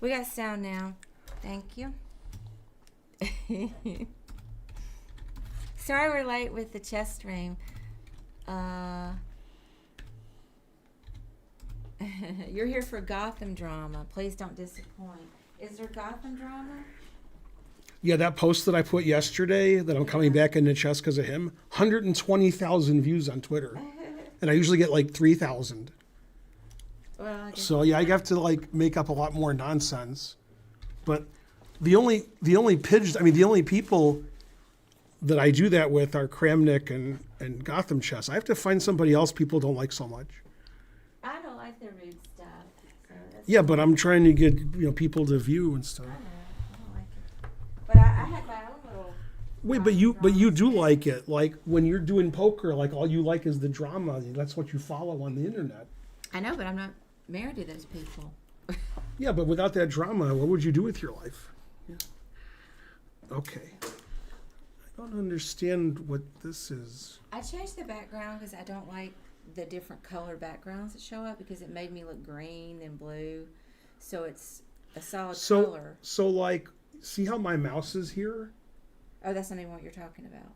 We got sound now. Thank you. Sorry we're late with the chess stream. You're here for Gotham drama. Please don't disappoint. Is there Gotham drama? Yeah, that post that I put yesterday that I'm coming back into chess because of him, 120,000 views on Twitter. And I usually get like 3,000. Well, So yeah, I have to like make up a lot more nonsense. But the only people that I do that with are Kramnik and Gotham Chess. I have to find somebody else people don't like so much. I don't like the rude stuff. So that's Yeah, but I'm trying to get people to view and stuff. I know. I don't like it. But I had my own little. Wait, but you do like it. Like when you're doing poker, like all you like is the drama. That's what you follow on the internet. I know, but I'm not married to those people. Yeah, but without that drama, what would you do with your life? Yeah. Okay. I don't understand what this is. I changed the background because I don't like the different color backgrounds that show up because it made me look green and blue. So it's a solid color. So like, see how my mouse is here? Oh, that's not even what you're talking about.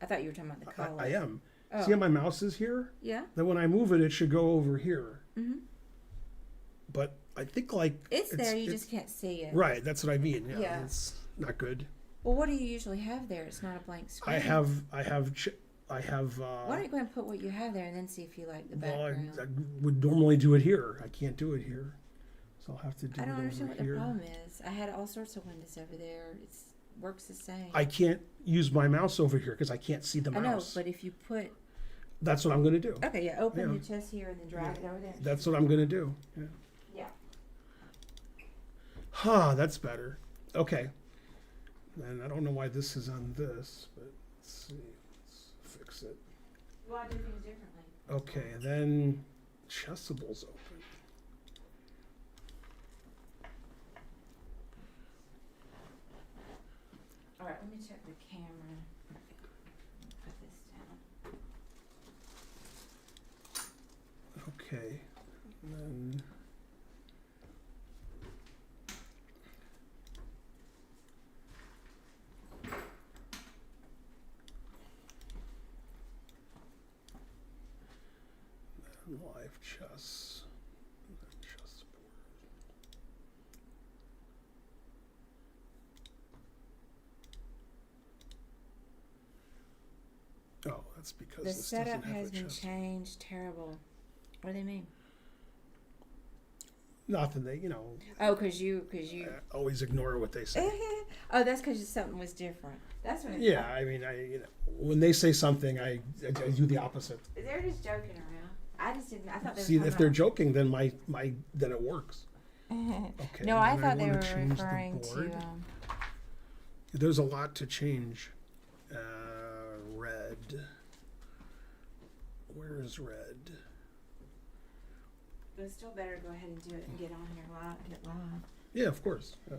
I thought you were talking about the color. I am. Oh. See how my mouse is here? Yeah. Then when I move it, it should go over here. Mm-hmm. But I think like it's there. You just can't see it. Right. That's what I mean. Yeah. Yeah. It's not good. Well, what do you usually have there? It's not a blank screen. I have. Why don't you go and put what you have there and then see if you like the background? I would normally do it here. I can't do it here, so I'll have to do it over here. I don't understand what the problem is. I had all sorts of windows over there. It works the same. I can't use my mouse over here because I can't see the mouse. I know, but if you put... That's what I'm going to do. Okay, yeah, open your chest here and then drag it over there. That's what I'm going to do. Yeah. Yeah. Huh, that's better. Okay. And I don't know why this is on this, but let's see. Let's fix it. Well, I do things differently. Okay, then Chessable's open. All right, let me check the camera. Put this down. Okay. And then live chess. Chessboard. Oh, that's because The this setup doesn't have has a been chess. changed. Terrible. What do they mean? Nothing. They, Oh, because you... always ignore what they say. Oh, that's because something was different. That's what. Yeah, I mean, when they say something, I do the opposite. They're just joking around. I just didn't. I thought they were. See, if talking they're about- joking, then then it works. Okay. No, I and then thought they wanna were change the referring board. to. There's a lot to change. Red. Where's red? But it's still better to go ahead and do it and get on here live. Yeah, of course. Yeah.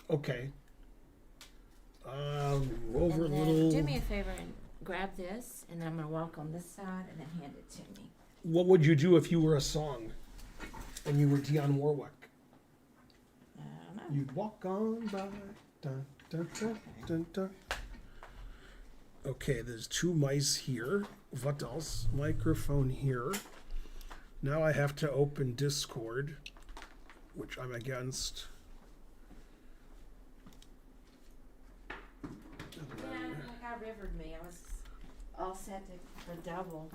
Okay. Over a And then little. do me a favor and grab this, and then I'm gonna walk on this side and then hand it to me. What would you do if you were a song and you were Dionne Warwick? I don't know. You'd walk on by. Dun, dun, dun, dun, dun. Okay, there's two mice here. What else? Microphone here. Now I have to open Discord, which I'm against. Yeah, like I rivered me. I was all set for double.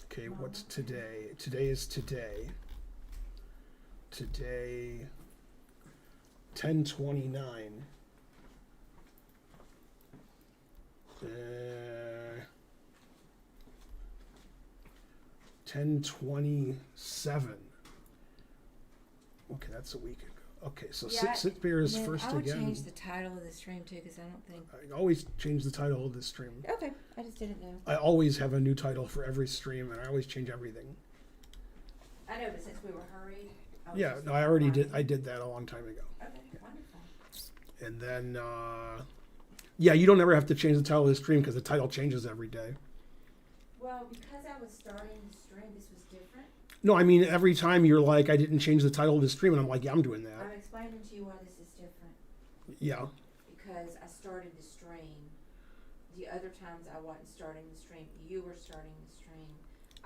Okay, what's today? Today is today. Today, 10:29. 10:27. Okay, that's a week ago. Okay, so Sit Bear is first I would again. change the title of the stream too, because I don't think. I always change the title of this stream. Okay, I just didn't know. I always have a new title for every stream, and I always change everything. I know, but since we were hurried. Yeah, no, I already did. I did that a long time ago. Okay, wonderful. And then, yeah, you don't ever have to change the title of the stream because the title changes every day. Well, because I was starting the stream, this was different. No, I mean, every time you're like, I didn't change the title of the stream, and I'm like, yeah, I'm doing that. I'm explaining to you why this is different. Yeah. Because I started the stream. The other times I wasn't starting the stream. You were starting the stream.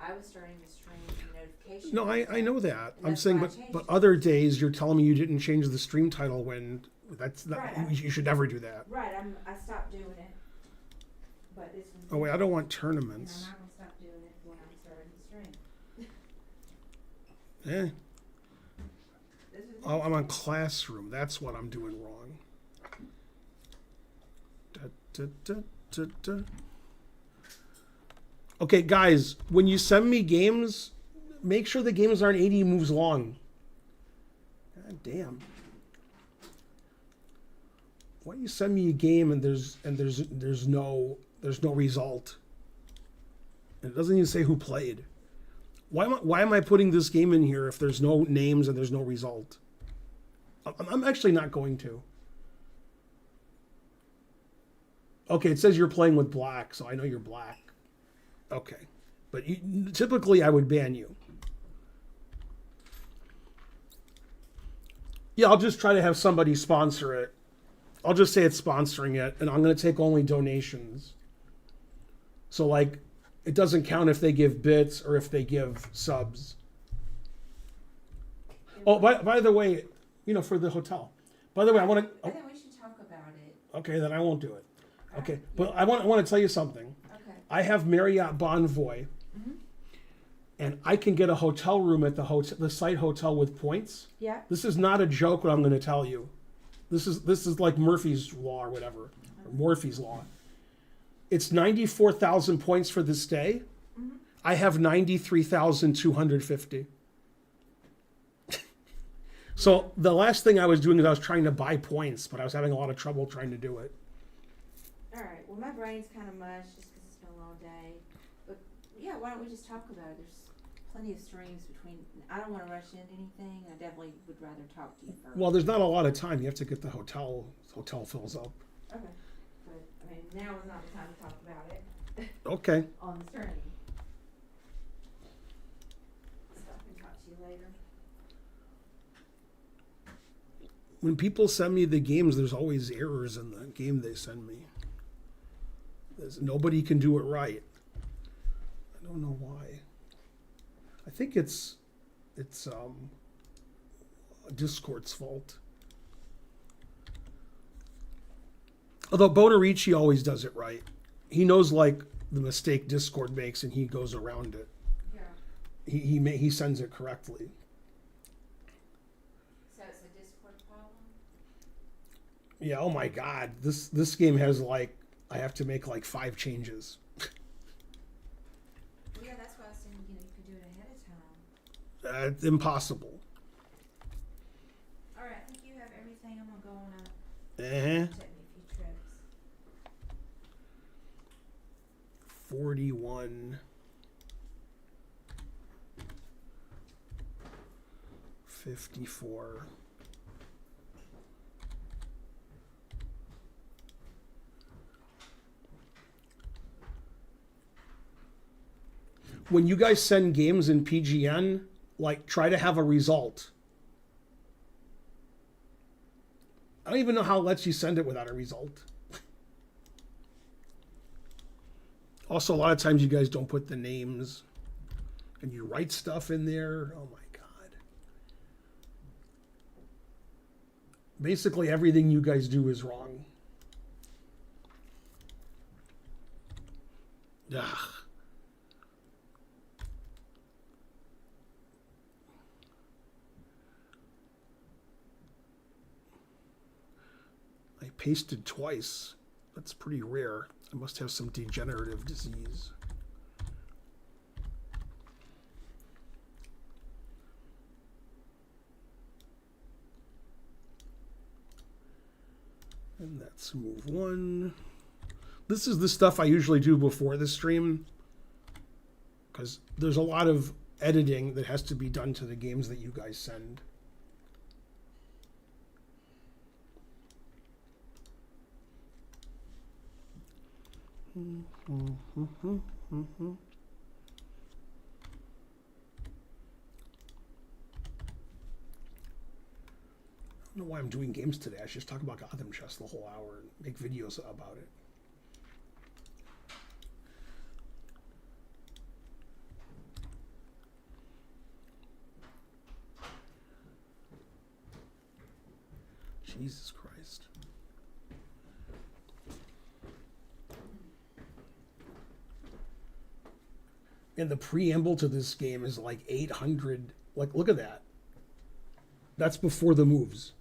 I was starting the stream and notifications. No, I know that. I'm That's saying, why I but changed it. other days you're telling me you didn't change the stream title when that's not, Right, you should never do that. Right, I stopped doing it. But this was Oh wait, I don't want and I'm tournaments. not gonna stop doing it when I'm starting the stream. Eh. This is Oh, I'm on classroom. That's what I'm doing wrong. Da, da, da, da, da. Okay, guys, when you send me games, make sure the games aren't 80 moves long. God damn. Why do you send me a game and there's no result? And it doesn't even say who played. Why am I putting this game in here if there's no names and there's no result? I'm actually not going to. Okay, it says you're playing with black, so I know you're black. Okay. But typically I would ban you. Yeah, I'll just try to have somebody sponsor it. I'll just say it's sponsoring it, and I'm going to take only donations. So, like, it doesn't count if they give bits or if they give subs. Oh, by the way, for the hotel. By the way, I want to... I think we should talk about it. Okay, then I won't do it. Okay, but I want to tell you something. Okay. I have Marriott Bonvoy, and I can get a hotel room at the site hotel with points. Yeah. This is not a joke. What I'm going to tell you, this is like Murphy's law or whatever, or Morphy's law. It's 94,000 points for the stay. I have 93,250. So the last thing I was doing is I was trying to buy points, but I was having a lot of trouble trying to do it. All right. Well, my brain's kind of mush just because it's been a long day. But yeah, why don't we just talk about it? There's plenty of streams between. I don't want to rush into anything. I definitely would rather talk to you first. Well, there's not a lot of time. You have to get the hotel. Hotel fills up. Okay. But I mean, now is not the time to talk about it Okay. on the stream. Stop and talk to you later. When people send me the games, there's always errors in the game they send me. Nobody can do it right. I don't know why. I think it's Discord's fault. Although Bonarici always does it right. He knows like the mistake Discord makes and he goes around it. Yeah. He sends it correctly. So it's a Discord problem? Yeah, oh my god. This game has like I have to make like 5 changes. Well, yeah, that's why I was saying, you could do it ahead of time. It's impossible. All right, I think you have everything. I'm gonna go on a Uh-huh. take me a few trips. 41. 54. When you guys send games in PGN, like try to have a result. I don't even know how it lets you send it without a result. Also, a lot of times you guys don't put the names and you write stuff in there. Oh my God. Basically, everything you guys do is wrong. Ugh. I pasted twice. That's pretty rare. I must have some degenerative disease. And that's move 1. This is the stuff I usually do before the stream, because there's a lot of editing that has to be done to the games that you guys send. don't know why I'm doing games today. I should just talk about Gotham Chess the whole hour and make videos about it. Jesus Christ. And the preamble to this game is like 800. Like, look at that. That's before the moves.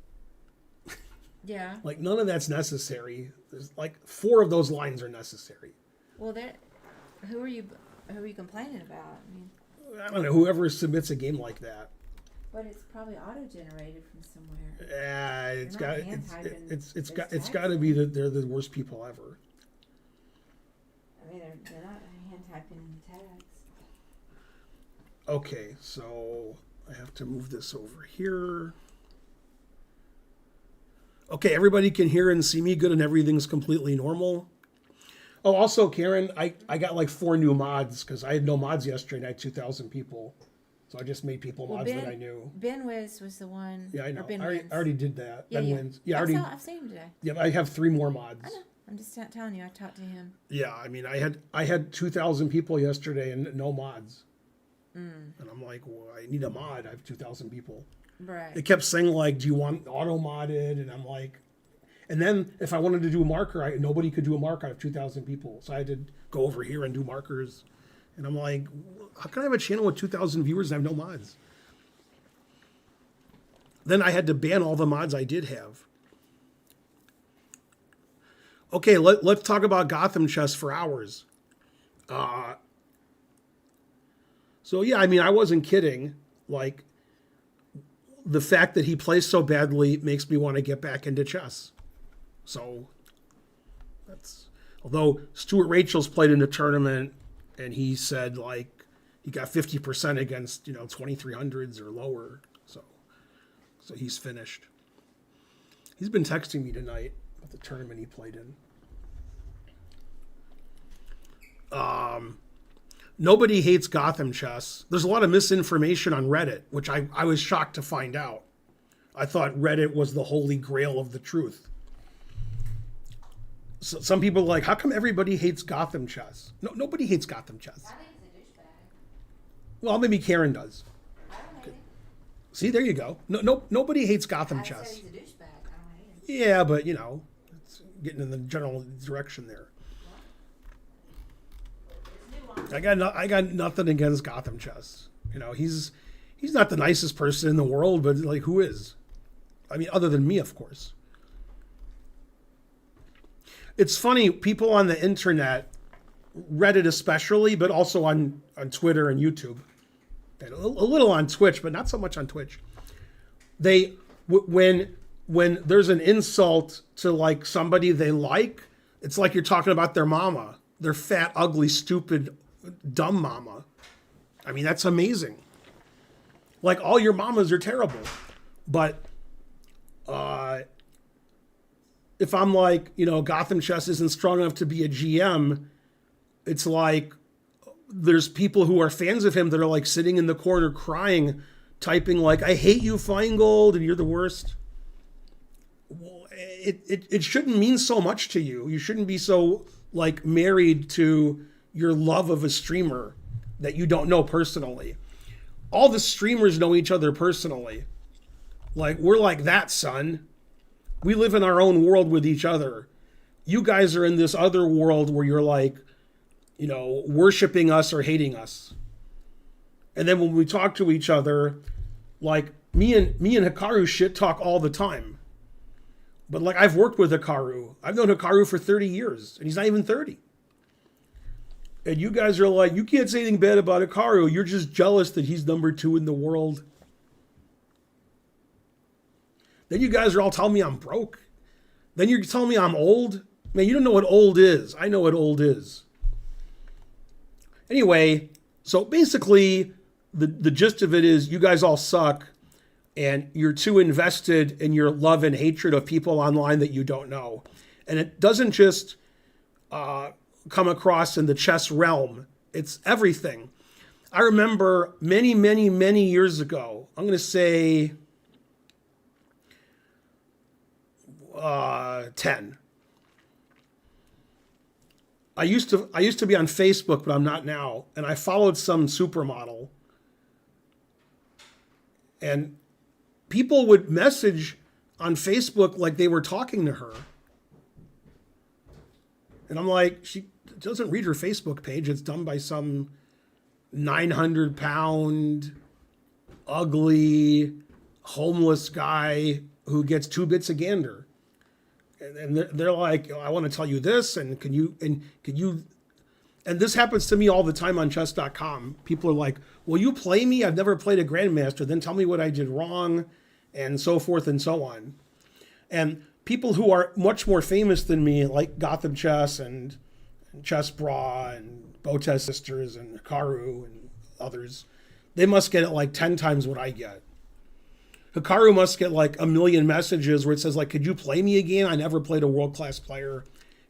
Yeah. Like, none of that's necessary. There's like 4 of those lines are necessary. Well, who are you complaining about? I mean, I don't know. Whoever submits a game like that. but it's probably auto-generated from somewhere. Yeah, it's got They're not hand-typing it's those got to be that they're the worst people ever. I mean, they're not hand-typing in the tags. Okay, so I have to move this over here. Okay, everybody can hear and see me good and everything's completely normal. Oh, also, Karen, I got like 4 new mods because I had no mods yesterday and I had 2,000 people. So I just made people mods that I knew. Ben Wiz was the one. Yeah, I know. Ben I already did that. Yeah, Ben yeah. wins. Yeah, I've seen him today. Yeah, I have 3 more mods. I know. I'm just telling you. I talked to him. Yeah, I mean, I had 2,000 people yesterday and no mods. And I'm like, well, I need a mod. I have 2,000 people. Right. They kept saying like, do you want auto modded? And I'm like, and then if I wanted to do a marker, nobody could do a marker. I have 2,000 people, so I had to go over here and do markers. And I'm like, how can I have a channel with 2,000 viewers and I have no mods? Then I had to ban all the mods I did have. Okay, let's talk about Gotham Chess for hours. So yeah, I mean, I wasn't kidding. Like, the fact that he plays so badly makes me want to get back into chess. So that's, although Stuart Rachel's played in a tournament and he said like he got 50% against, 2300s or lower. So he's finished. He's been texting me tonight about the tournament he played in. Nobody hates Gotham Chess. There's a lot of misinformation on Reddit, which I was shocked to find out. I thought Reddit was the holy grail of the truth. So some people are like, how come everybody hates Gotham Chess? No, nobody hates Gotham Chess. I think it's a douchebag. Well, maybe Karen does. I don't hate it. See, there you go. Nobody hates Gotham I Chess. said he's a douchebag. I don't hate him. Yeah, but it's getting in the general direction there. I got nothing against Gotham Chess. He's not the nicest person in the world, but like, who is? I mean, other than me, of course. It's funny, people on the internet, Reddit especially, but also on Twitter and YouTube, and a little on Twitch, but not so much on Twitch. They when there's an insult to like somebody they like, it's like you're talking about their mama, their fat, ugly, stupid, dumb mama. I mean, that's amazing. Like, all your mamas are terrible. But if I'm like, Gotham Chess isn't strong enough to be a GM, it's like there's people who are fans of him that are like sitting in the corner crying, typing like, I hate you, Feingold, and you're the worst. Well, it shouldn't mean so much to you. You shouldn't be so like married to your love of a streamer that you don't know personally. All the streamers know each other personally. Like, we're like that, son. We live in our own world with each other. You guys are in this other world where you're like, worshiping us or hating us. And then when we talk to each other, like me and Hikaru shit talk all the time. But like, I've worked with Hikaru. I've known Hikaru for 30 years and he's not even 30. And you guys are like, you can't say anything bad about Hikaru. You're just jealous that he's number 2 in the world. Then you guys are all telling me I'm broke. Then you're telling me I'm old. Man, you don't know what old is. I know what old is. Anyway, so basically, the gist of it is you guys all suck. And you're too invested in your love and hatred of people online that you don't know. And it doesn't just come across in the chess realm. It's everything. I remember many, many, many years ago, I'm going to say 10. I used to be on Facebook, but I'm not now. And I followed some supermodel, and people would message on Facebook like they were talking to her. And I'm like, she doesn't read her Facebook page. It's done by some 900-pound, ugly, homeless guy who gets 2 bits of gander. And they're like, I want to tell you this, and can you, and this happens to me all the time on chess.com. People are like, will you play me? I've never played a grandmaster. Then tell me what I did wrong, and so forth and so on. And people who are much more famous than me, like Gotham Chess and Chess Bra and Botez Sisters and Hikaru and others, they must get it like 10 times what I get. Hikaru must get like 1 million messages where it says like, could you play me again? I never played a world-class player.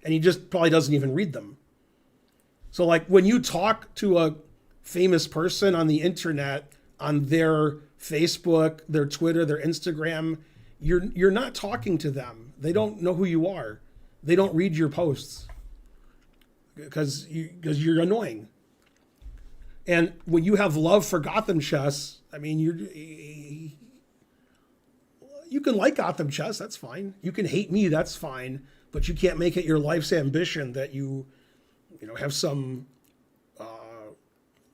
And he just probably doesn't even read them. So like when you talk to a famous person on the internet, on their Facebook, their Twitter, their Instagram, you're not talking to them. They don't know who you are. They don't read your posts because you're annoying. And when you have love for Gotham Chess, I mean, you can like Gotham Chess, that's fine. You can hate me, that's fine. But you can't make it your life's ambition that you have some,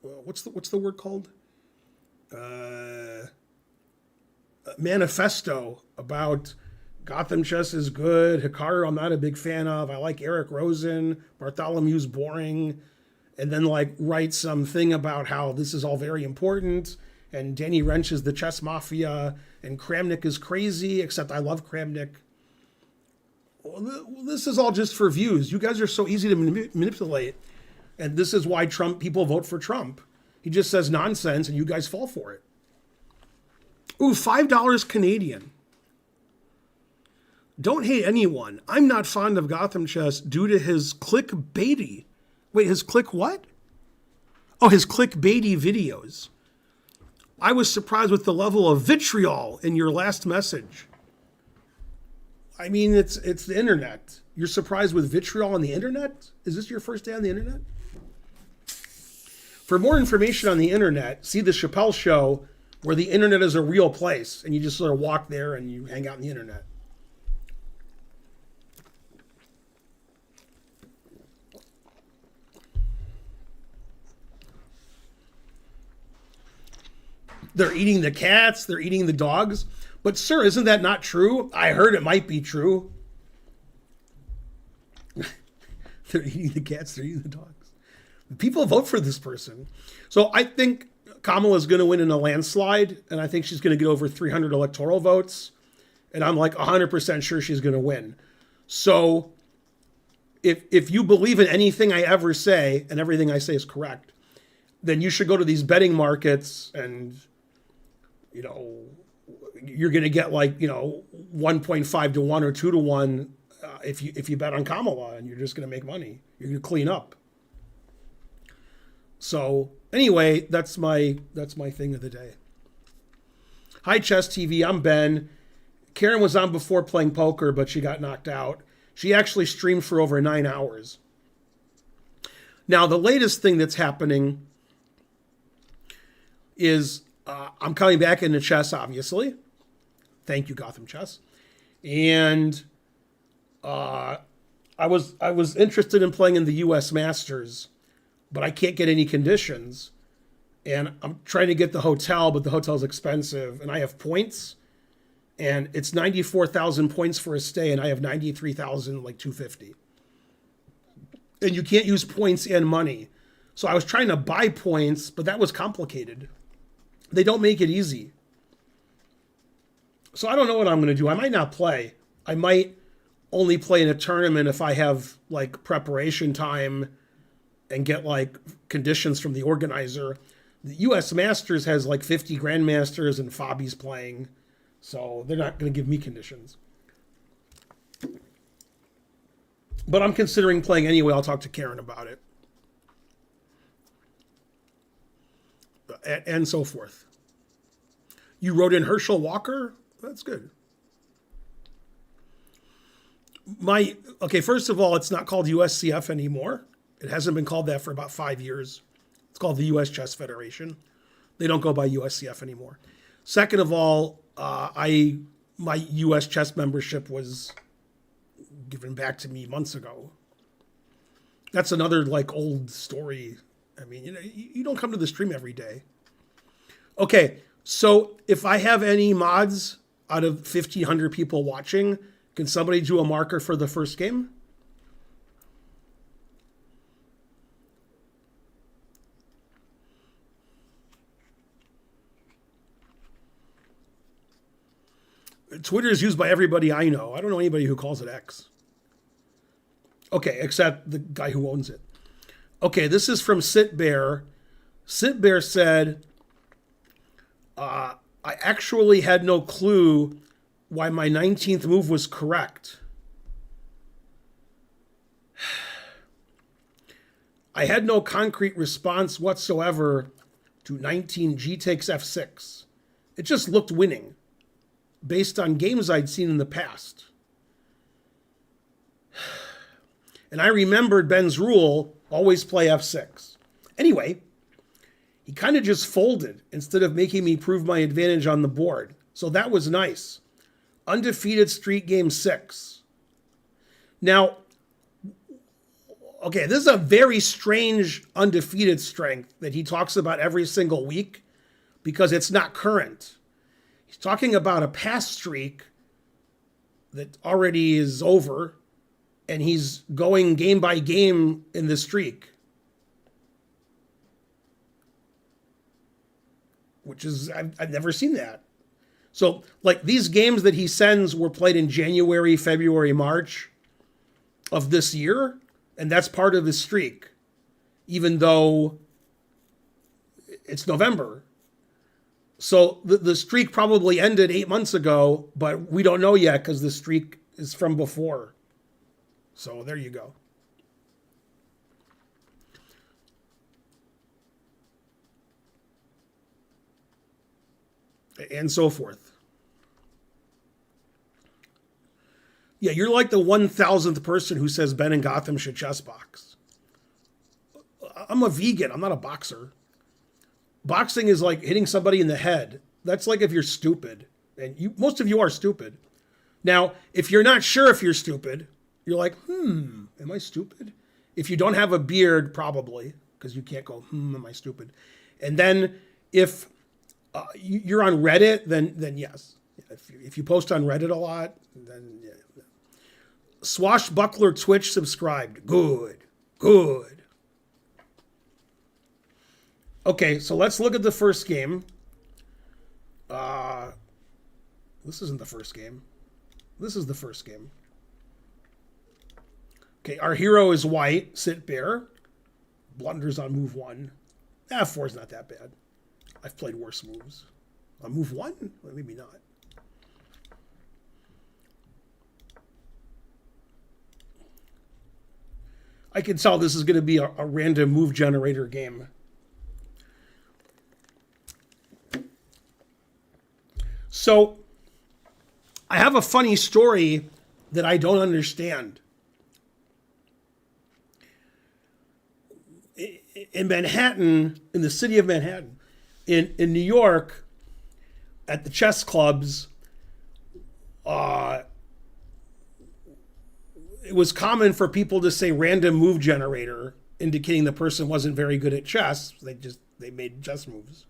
what's the word called? Manifesto about Gotham Chess is good. Hikaru, I'm not a big fan of. I like Eric Rosen. Bartholomew's boring. And then like write something about how this is all very important. And Danny Wrench is the chess mafia. And Kramnik is crazy, except I love Kramnik. Well, this is all just for views. You guys are so easy to manipulate. And this is why people vote for Trump. He just says nonsense and you guys fall for it. Ooh, $5 Canadian. Don't hate anyone. I'm not fond of Gotham Chess due to his clickbaity. Wait, his click what? Oh, his clickbaity videos. I was surprised with the level of vitriol in your last message. I mean, it's the internet. You're surprised with vitriol on the internet? Is this your first day on the internet? For more information on the internet, see the Chappelle Show, where the internet is a real place, and you just sort of walk there and you hang out on the internet. They're eating the cats, they're eating the dogs. But sir, isn't that not true? I heard it might be true. They're eating the cats, they're eating the dogs. People vote for this person. So I think Kamala is going to win in a landslide, and I think she's going to get over 300 electoral votes. And I'm like 100% sure she's going to win. So if you believe in anything I ever say, and everything I say is correct, then you should go to these betting markets and, you're going to get like, 1.5 to 1 or 2 to 1 if you bet on Kamala, and you're just going to make money. You're going to clean up. So anyway, that's my thing of the day. Hi, Chess TV. I'm Ben. Karen was on before playing poker, but she got knocked out. She actually streamed for over 9 hours. Now, the latest thing that's happening is I'm coming back into chess, obviously. Thank you, Gotham Chess. And I was interested in playing in the U.S. Masters, but I can't get any conditions. And I'm trying to get the hotel, but the hotel's expensive. And I have points. And it's 94,000 points for a stay, and I have 93,250. And you can't use points and money. So I was trying to buy points, but that was complicated. They don't make it easy. So I don't know what I'm going to do. I might not play. I might only play in a tournament if I have preparation time and get conditions from the organizer. The U.S. Masters has 50 grandmasters and Fabi's playing. So they're not going to give me conditions. But I'm considering playing anyway. I'll talk to Karen about it. And so forth. You wrote in Herschel Walker? That's good. Okay, first of all, it's not called USCF anymore. It hasn't been called that for about 5 years. It's called the U.S. Chess Federation. They don't go by USCF anymore. Second of all, my U.S. chess membership was given back to me months ago. That's another like old story. I mean, you don't come to the stream every day. Okay, so if I have any mods out of 1,500 people watching, can somebody do a marker for the first game? Twitter is used by everybody I know. I don't know anybody who calls it X. Okay, except the guy who owns it. Okay, this is from Sit Bear. Sit Bear said, I actually had no clue why my 19th move was correct. I had no concrete response whatsoever to 19 G takes F6. It just looked winning, based on games I'd seen in the past. And I remembered Ben's rule, always play F6. Anyway, he kind of just folded instead of making me prove my advantage on the board. So that was nice. Undefeated streak game 6. Now, okay, this is a very strange undefeated strength that he talks about every single week because it's not current. He's talking about a past streak that already is over, and he's going game by game in the streak. Which is, I've never seen that. So, like, these games that he sends were played in January, February, March of this year, and that's part of his streak, even though it's November. So the streak probably ended 8 months ago, but we don't know yet because the streak is from before. So there you go. And so forth. Yeah, you're like the 1,000th person who says Ben and Gotham should chess box. I'm a vegan. I'm not a boxer. Boxing is like hitting somebody in the head. That's like if you're stupid. And most of you are stupid. Now, if you're not sure if you're stupid, you're like, am I stupid? If you don't have a beard, probably, because you can't go, am I stupid? And then if you're on Reddit, then yes. If you post on Reddit a lot, then yeah. Swashbuckler Twitch subscribed. Good. Okay, so let's look at the first game. This isn't the first game. This is the first game. Okay, our hero is white, Sit Bear. Blunders on move 1. F4 is not that bad. I've played worse moves. On move 1? Well, maybe not. I can tell this is going to be a random move generator game. So, I have a funny story that I don't understand. In Manhattan, in the city of Manhattan, in New York, at the chess clubs, it was common for people to say random move generator, indicating the person wasn't very good at chess. They made chess moves.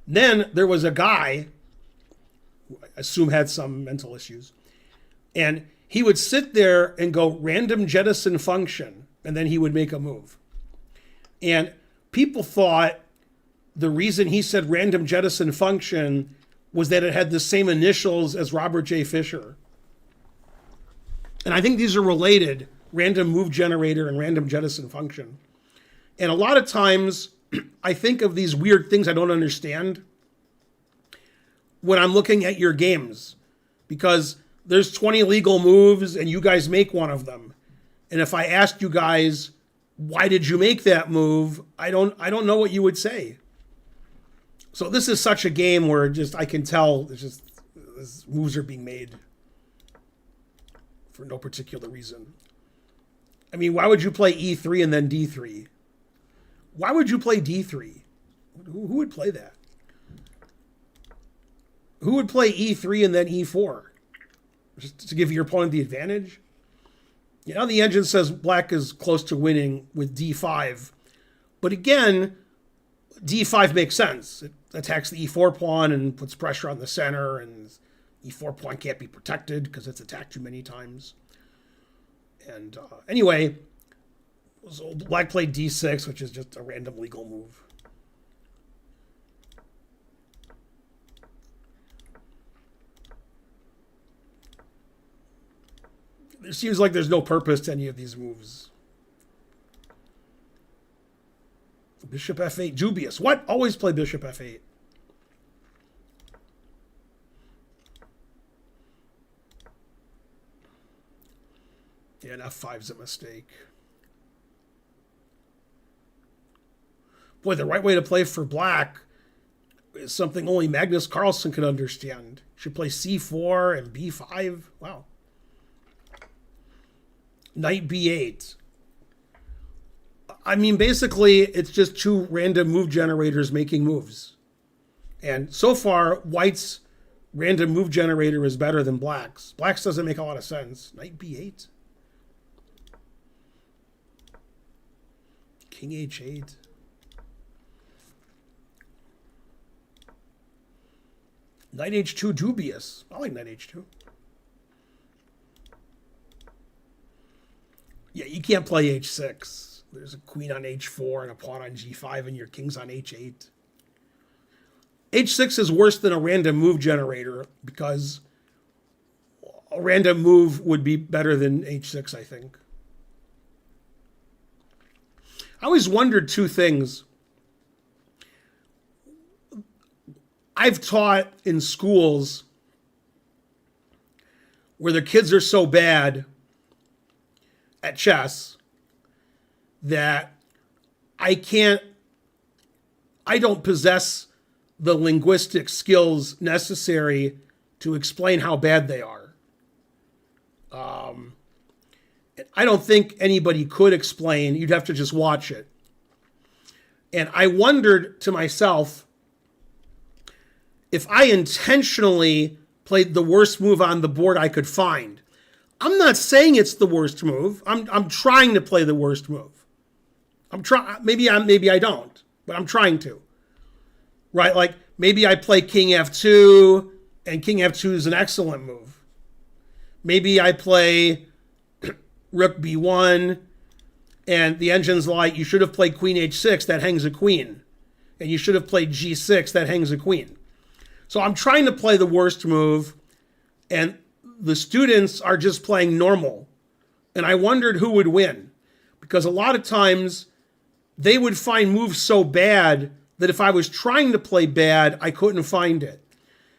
Then there was a guy who I assume had some mental issues, and he would sit there and go random jettison function, and then he would make a move. And people thought the reason he said random jettison function was that it had the same initials as Robert J. Fisher. And I think these are related, random move generator and random jettison function. And a lot of times I think of these weird things I don't understand when I'm looking at your games, because there's 20 legal moves and you guys make one of them. And if I asked you guys, why did you make that move? I don't know what you would say. So this is such a game where I can tell these moves are being made for no particular reason. I mean, why would you play E3 and then D3? Why would you play D3? Who would play that? Who would play E3 and then E4? Just to give your opponent the advantage? You know, the engine says black is close to winning with D5. But again, D5 makes sense. It attacks the E4 pawn and puts pressure on the center, and E4 pawn can't be protected because it's attacked too many times. And anyway, so black played D6, which is just a random legal move. It seems like there's no purpose to any of these moves. Bishop F8, dubious. What? Always play Bishop F8. Yeah, and F5's a mistake. Boy, the right way to play for black is something only Magnus Carlsen could understand. Should play C4 and B5. Wow. Knight B8. I mean, basically, it's just two random move generators making moves. And so far, white's random move generator is better than black's. Black's doesn't make a lot of sense. Knight B8. King H8. Knight H2 dubious. I like Knight H2. Yeah, you can't play H6. There's a queen on H4 and a pawn on G5 and your king's on H8. H6 is worse than a random move generator because a random move would be better than H6, I think. I always wondered two things. I've taught in schools where the kids are so bad at chess that I don't possess the linguistic skills necessary to explain how bad they are. I don't think anybody could explain. You'd have to just watch it. And I wondered to myself, if I intentionally played the worst move on the board I could find. I'm not saying it's the worst move. I'm trying to play the worst move. Maybe I don't, but I'm trying to. Right? Like maybe I play King F2 and King F2 is an excellent move. Maybe I play Rook B1 and the engine's like, you should have played Queen H6, that hangs a queen. And you should have played G6, that hangs a queen. So I'm trying to play the worst move, and the students are just playing normal. And I wondered who would win, because a lot of times they would find moves so bad that if I was trying to play bad, I couldn't find it.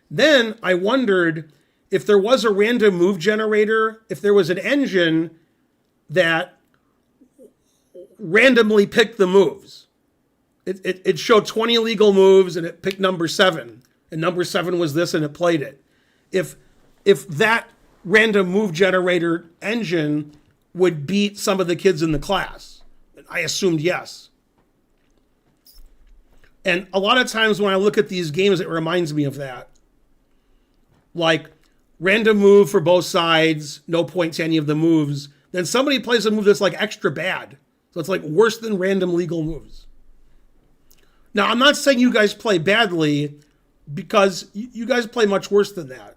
Then I wondered if there was a random move generator, if there was an engine that randomly picked the moves. It showed 20 legal moves and it picked number 7. And number 7 was this and it played it. If that random move generator engine would beat some of the kids in the class. I assumed yes. And a lot of times when I look at these games, it reminds me of that. Like random move for both sides, no point to any of the moves. Then somebody plays a move that's like extra bad. So it's like worse than random legal moves. Now, I'm not saying you guys play badly, because you guys play much worse than that.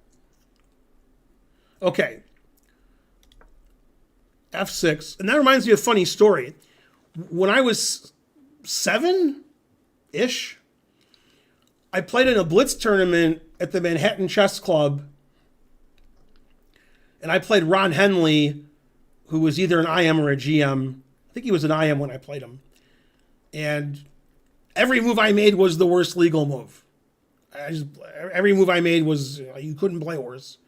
Okay. F6. And that reminds me of a funny story. When I was 7-ish, I played in a blitz tournament at the Manhattan Chess Club. And I played Ron Henley, who was either an IM or a GM. I think he was an IM when I played him. And every move I made was the worst legal move. Every move I made was, you couldn't play worse.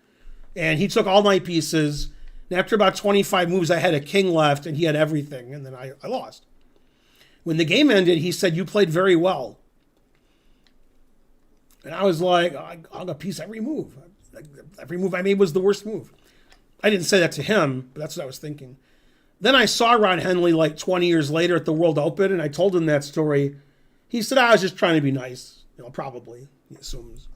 And he took all my pieces. And after about 25 moves, I had a king left, and he had everything. And then I lost. When the game ended, he said, "You played very well." And I was like, I got a piece every move. Every move I made was the worst move. I didn't say that to him, but that's what I was thinking. Then I saw Ron Henley like 20 years later at the World Open, and I told him that story. He said, I was just trying to be nice. Probably, he assumes.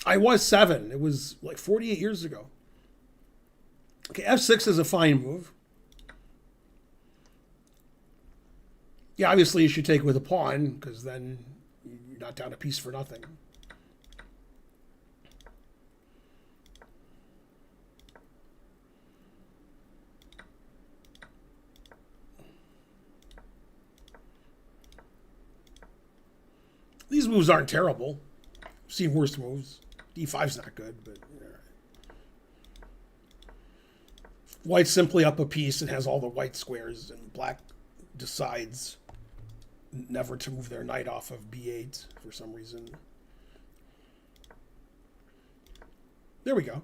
I was 7. It was like 48 years ago. Okay, f6 is a fine move. Yeah, obviously you should take with a pawn, because then you're not down a piece for nothing. These moves aren't terrible. I've seen worse moves. D5's not good, but white's simply up a piece and has all the white squares, and black decides never to move their knight off of b8 for some reason. There we go.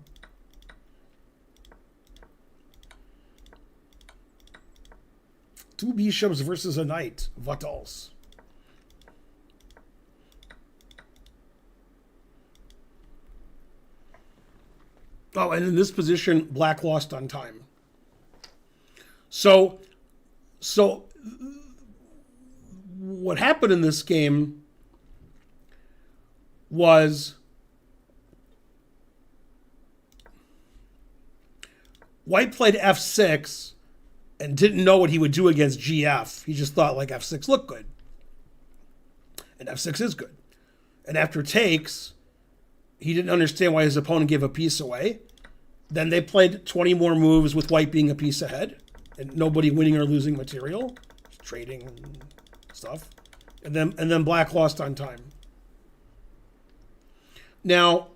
Two bishops versus a knight. What else? Oh, and in this position, black lost on time. So what happened in this game was white played f6 and didn't know what he would do against gf. He just thought like f6 looked good. And f6 is good. And after takes, he didn't understand why his opponent gave a piece away. Then they played 20 more moves with white being a piece ahead and nobody winning or losing material, trading and stuff. And then black lost on time. Now,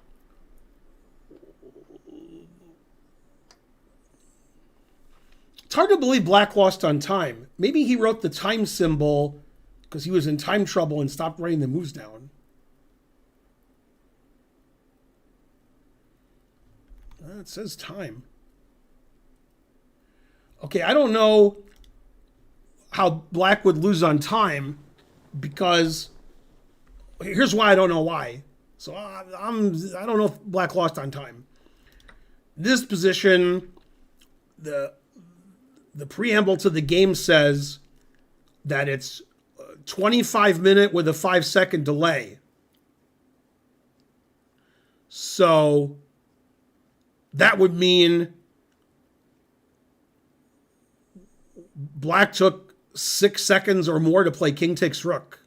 it's hard to believe black lost on time. Maybe he wrote the time symbol because he was in time trouble and stopped writing the moves down. It says time. Okay, I don't know how black would lose on time because here's why I don't know why. So I don't know if black lost on time. This position, the preamble to the game says that it's 25-minute with a 5-second delay. So that would mean black took 6 seconds or more to play king takes rook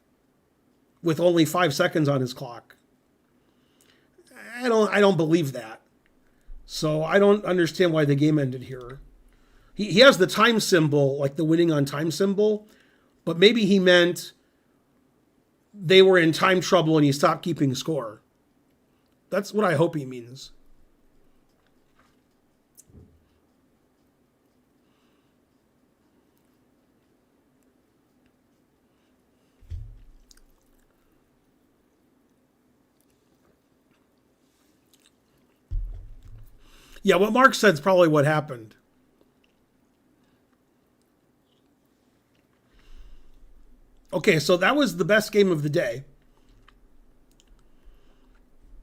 with only 5 seconds on his clock. I don't believe that. So I don't understand why the game ended here. He has the time symbol, like the winning on time symbol, but maybe he meant they were in time trouble and he stopped keeping score. That's what I hope he means. Yeah, what Mark said is probably what happened. Okay, so that was the best game of the day.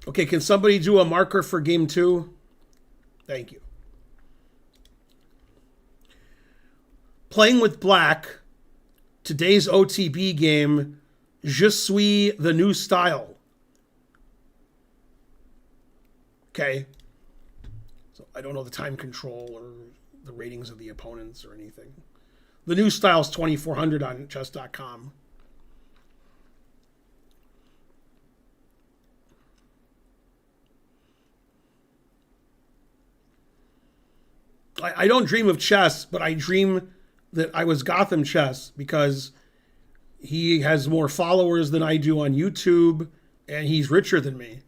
Okay, can somebody do a marker for game 2? Thank you. Playing with black, today's OTB game, Je suis the new style. Okay. So I don't know the time control or the ratings of the opponents or anything. The new style is 2400 on chess.com. I don't dream of chess, but I dream that I was Gotham Chess because he has more followers than I do on YouTube and he's richer than me.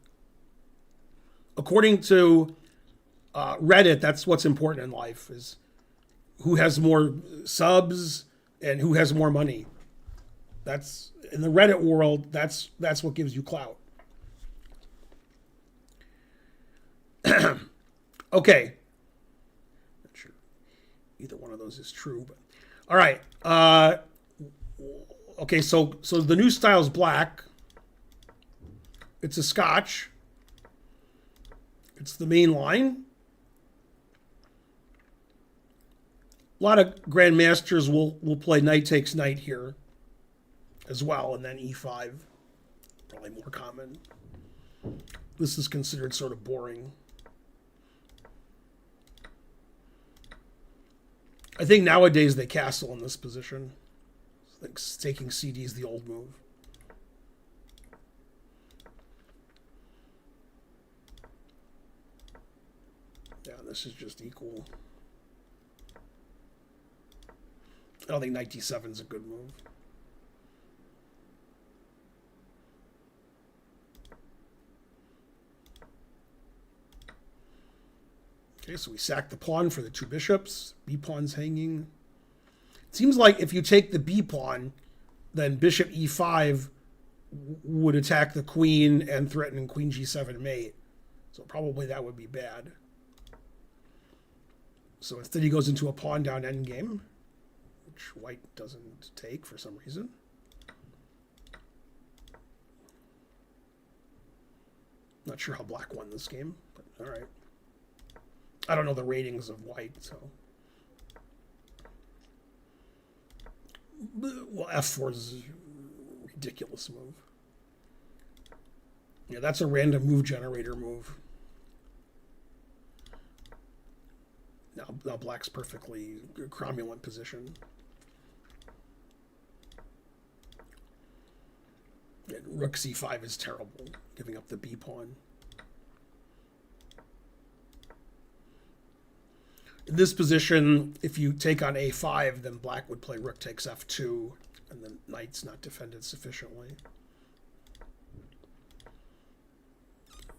According to Reddit, that's what's important in life, is who has more subs and who has more money. That's in the Reddit world, that's what gives you clout. Okay. Not sure either one of those is true, but all right. Okay, so the new style's black. It's a Scotch. It's the main line. A lot of grandmasters will play knight takes knight here as well, and then e5. Probably more common. This is considered sort of boring. I think nowadays they castle in this position. I think taking CD is the old move. Yeah, this is just equal. I don't think knight d7 is a good move. Okay, so we sack the pawn for the two bishops. B pawn's hanging. It seems like if you take the B pawn, then bishop e5 would attack the queen and threaten queen g7 mate. So probably that would be bad. So instead he goes into a pawn down endgame, which white doesn't take for some reason. Not sure how black won this game, but all right. I don't know the ratings of white, so. Well, f4 is a ridiculous move. Yeah, that's a random move generator move. Now black's perfectly cromulent position. Yeah, rook c5 is terrible, giving up the b pawn. In this position, if you take on a5, then black would play rook takes f2, and the knight's not defended sufficiently.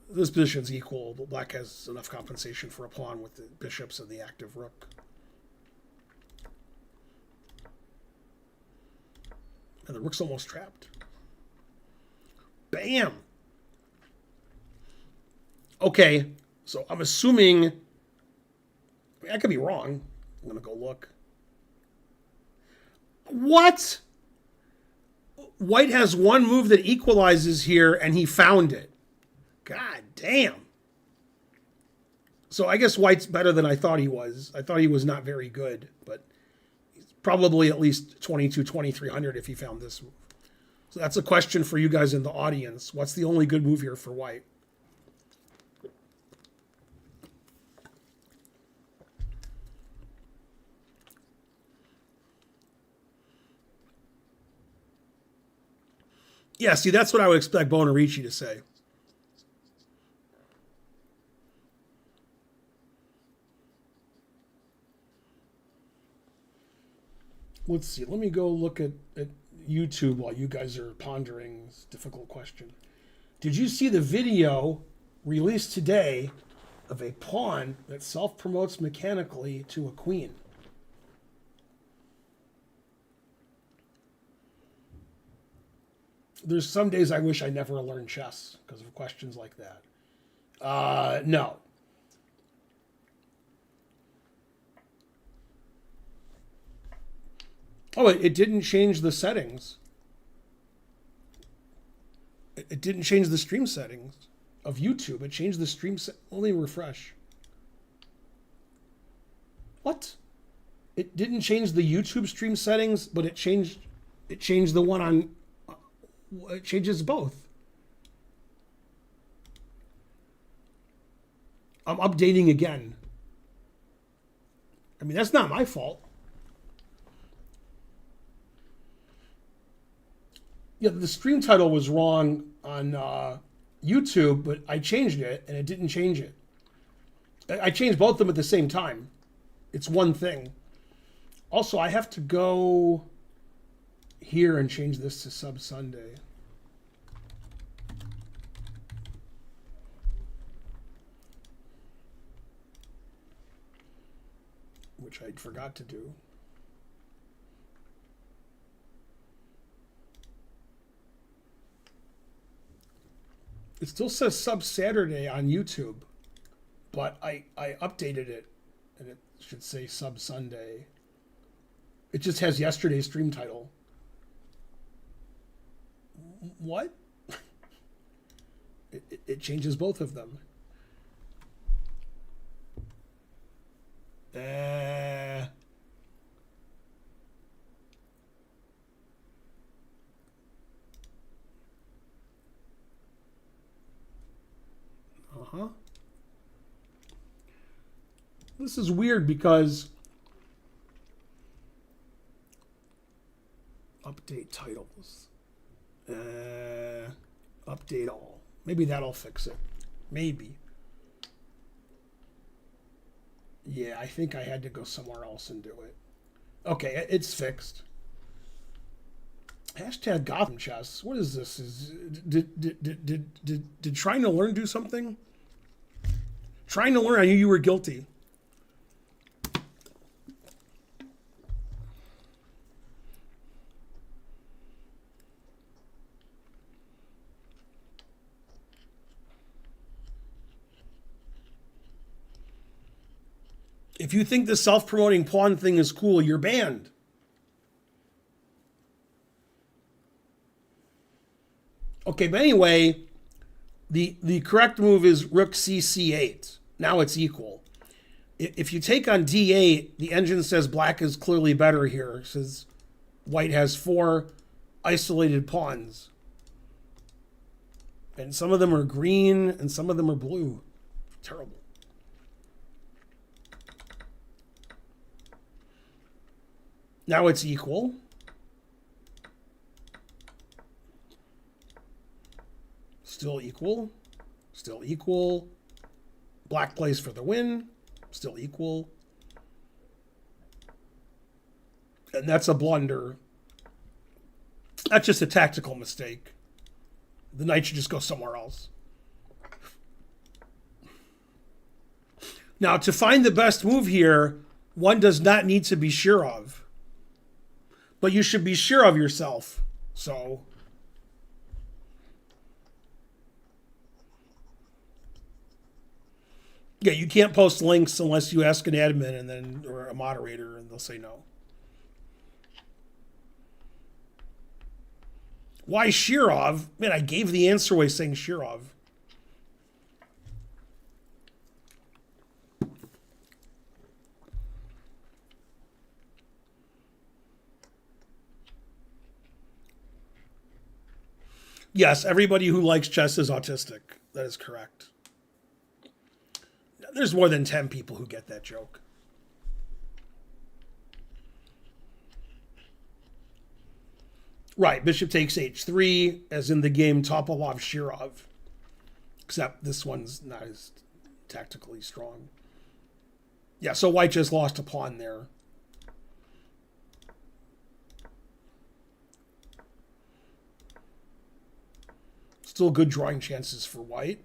This position's equal, but black has enough compensation for a pawn with the bishops and the active rook. And the rook's almost trapped. Bam! Okay, so I'm assuming... I could be wrong. I'm going to go look. What? White has one move that equalizes here, and he found it. God damn. So I guess white's better than I thought he was. I thought he was not very good, but he's probably at least 2,300 if he found this move. So that's a question for you guys in the audience. What's the only good move here for white? Yeah, see, that's what I would expect Bonarici to say. Let's see. Let me go look at YouTube while you guys are pondering this difficult question. Did you see the video released today of a pawn that self-promotes mechanically to a queen? There's some days I wish I never learned chess because of questions like that. No. Oh, it didn't change the settings. It didn't change the stream settings of YouTube. It changed the stream only refresh. What? It didn't change the YouTube stream settings, but it changed the one on... It changes both. I'm updating again. I mean, that's not my fault. Yeah, the stream title was wrong on YouTube, but I changed it, and it didn't change it. I changed both of them at the same time. It's one thing. Also, I have to go here and change this to Sub Sunday. Which I forgot to do. It still says Sub Saturday on YouTube, but I updated it, and it should say Sub Sunday. It just has yesterday's stream title. What? It changes both of them. Uh-huh. This is weird because update titles. Update all. Maybe that'll fix it. Maybe. Yeah, I think I had to go somewhere else and do it. Okay, it's fixed. Hashtag Gotham chess. What is this? Did trying to learn do something? Trying to learn, I knew you were guilty. If you think the self-promoting pawn thing is cool, you're banned. Okay, but anyway, the correct move is rook c8. Now it's equal. If you take on d8, the engine says black is clearly better here. It says white has 4 isolated pawns. And some of them are green and some of them are blue. Terrible. Now it's equal. Still equal. Still equal. Black plays for the win. Still equal. And that's a blunder. That's just a tactical mistake. The knight should just go somewhere else. Now, to find the best move here, one does not need to be sure of. But you should be sure of yourself. So, yeah, you can't post links unless you ask an admin and then or a moderator, and they'll say no. Why Shirov? Man, I gave the answer away saying Shirov. Yes, everybody who likes chess is autistic. That is correct. There's more than 10 people who get that joke. Right, bishop takes h3, as in the game Topalov-Shirov. Except this one's not as tactically strong. Yeah, so white just lost a pawn there. Still good drawing chances for white.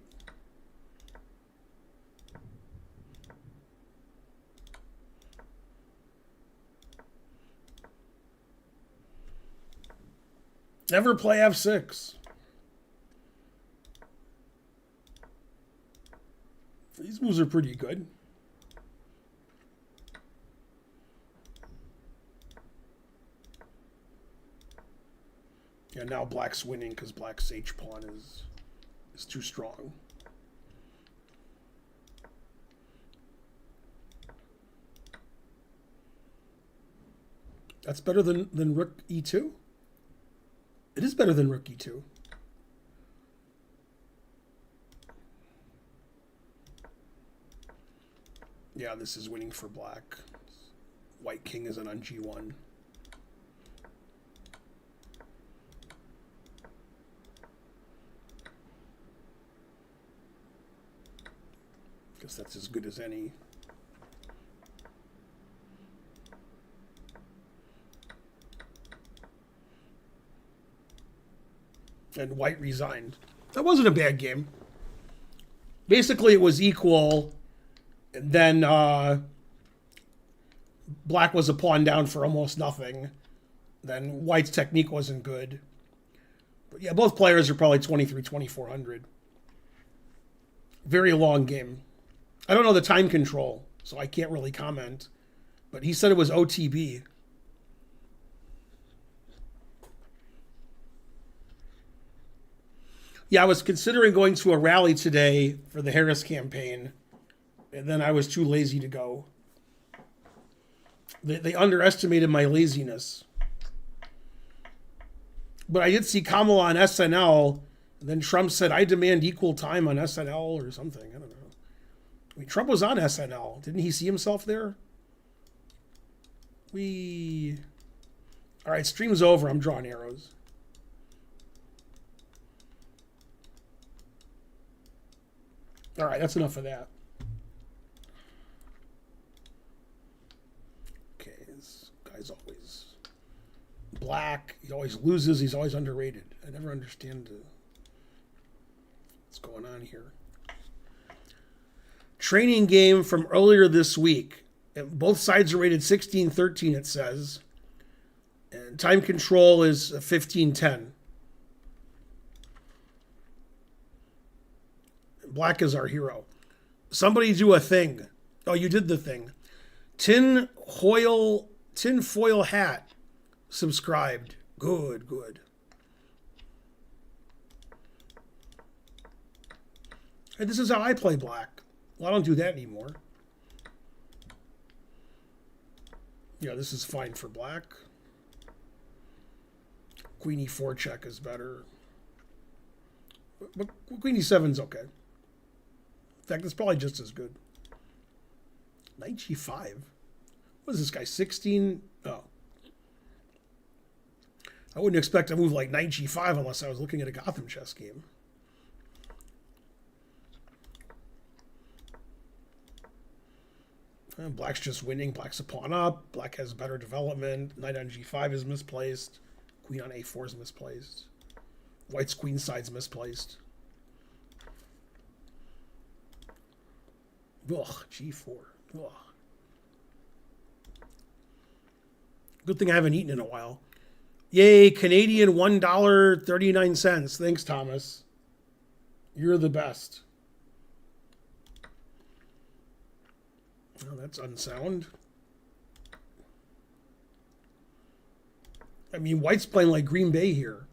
Never play f6. These moves are pretty good. Yeah, now black's winning because black's h-pawn is too strong. That's better than rook e2? It is better than rook e2. Yeah, this is winning for black. White king isn't on g1. Guess that's as good as any. And white resigned. That wasn't a bad game. Basically, it was equal. And then black was a pawn down for almost nothing. Then white's technique wasn't good. But yeah, both players are probably 2,400. Very long game. I don't know the time control, so I can't really comment. But he said it was OTB. Yeah, I was considering going to a rally today for the Harris campaign, and then I was too lazy to go. They underestimated my laziness. But I did see Kamala on SNL, and then Trump said, I demand equal time on SNL or something. I don't know. I mean, Trump was on SNL. Didn't he see himself there? All right, stream's over. I'm drawing arrows. All right, that's enough of that. Okay, this guy's always black. He always loses. He's always underrated. I never understand what's going on here. Training game from earlier this week. And both sides are rated 16-13, it says. And time control is 15-10. Black is our hero. Somebody do a thing. Oh, you did the thing. Tin foil hat subscribed. Good. Hey, this is how I play black. Well, I don't do that anymore. Yeah, this is fine for black. Queen e4 check is better. But Queen e7's okay. In fact, it's probably just as good. Knight g5. What is this guy, 16? Oh. I wouldn't expect a move like Knight g5 unless I was looking at a Gotham chess game. Black's just winning. Black's a pawn up. Black has better development. Knight on g5 is misplaced. Queen on a4 is misplaced. White's queen side's misplaced. Ugh, g4. Ugh. Good thing I haven't eaten in a while. Yay, Canadian $1.39. Thanks, Thomas. You're the best. Oh, that's unsound. I mean, White's playing like Green Bay here.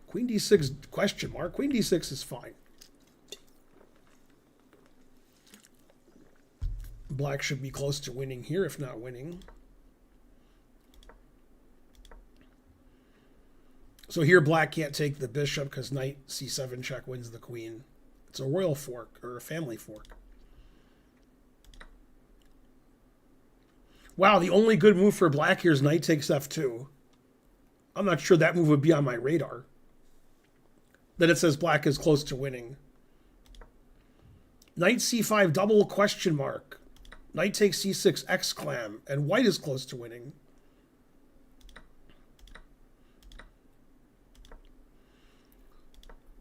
Queen d6 question mark. Queen d6 is fine. Black should be close to winning here, if not winning. So here black can't take the bishop because knight c7 check wins the queen. It's a royal fork or a family fork. Wow, the only good move for black here is knight takes f2. I'm not sure that move would be on my radar. Then it says black is close to winning. Knight c5 double question mark. Knight takes c6 exclam. And white is close to winning.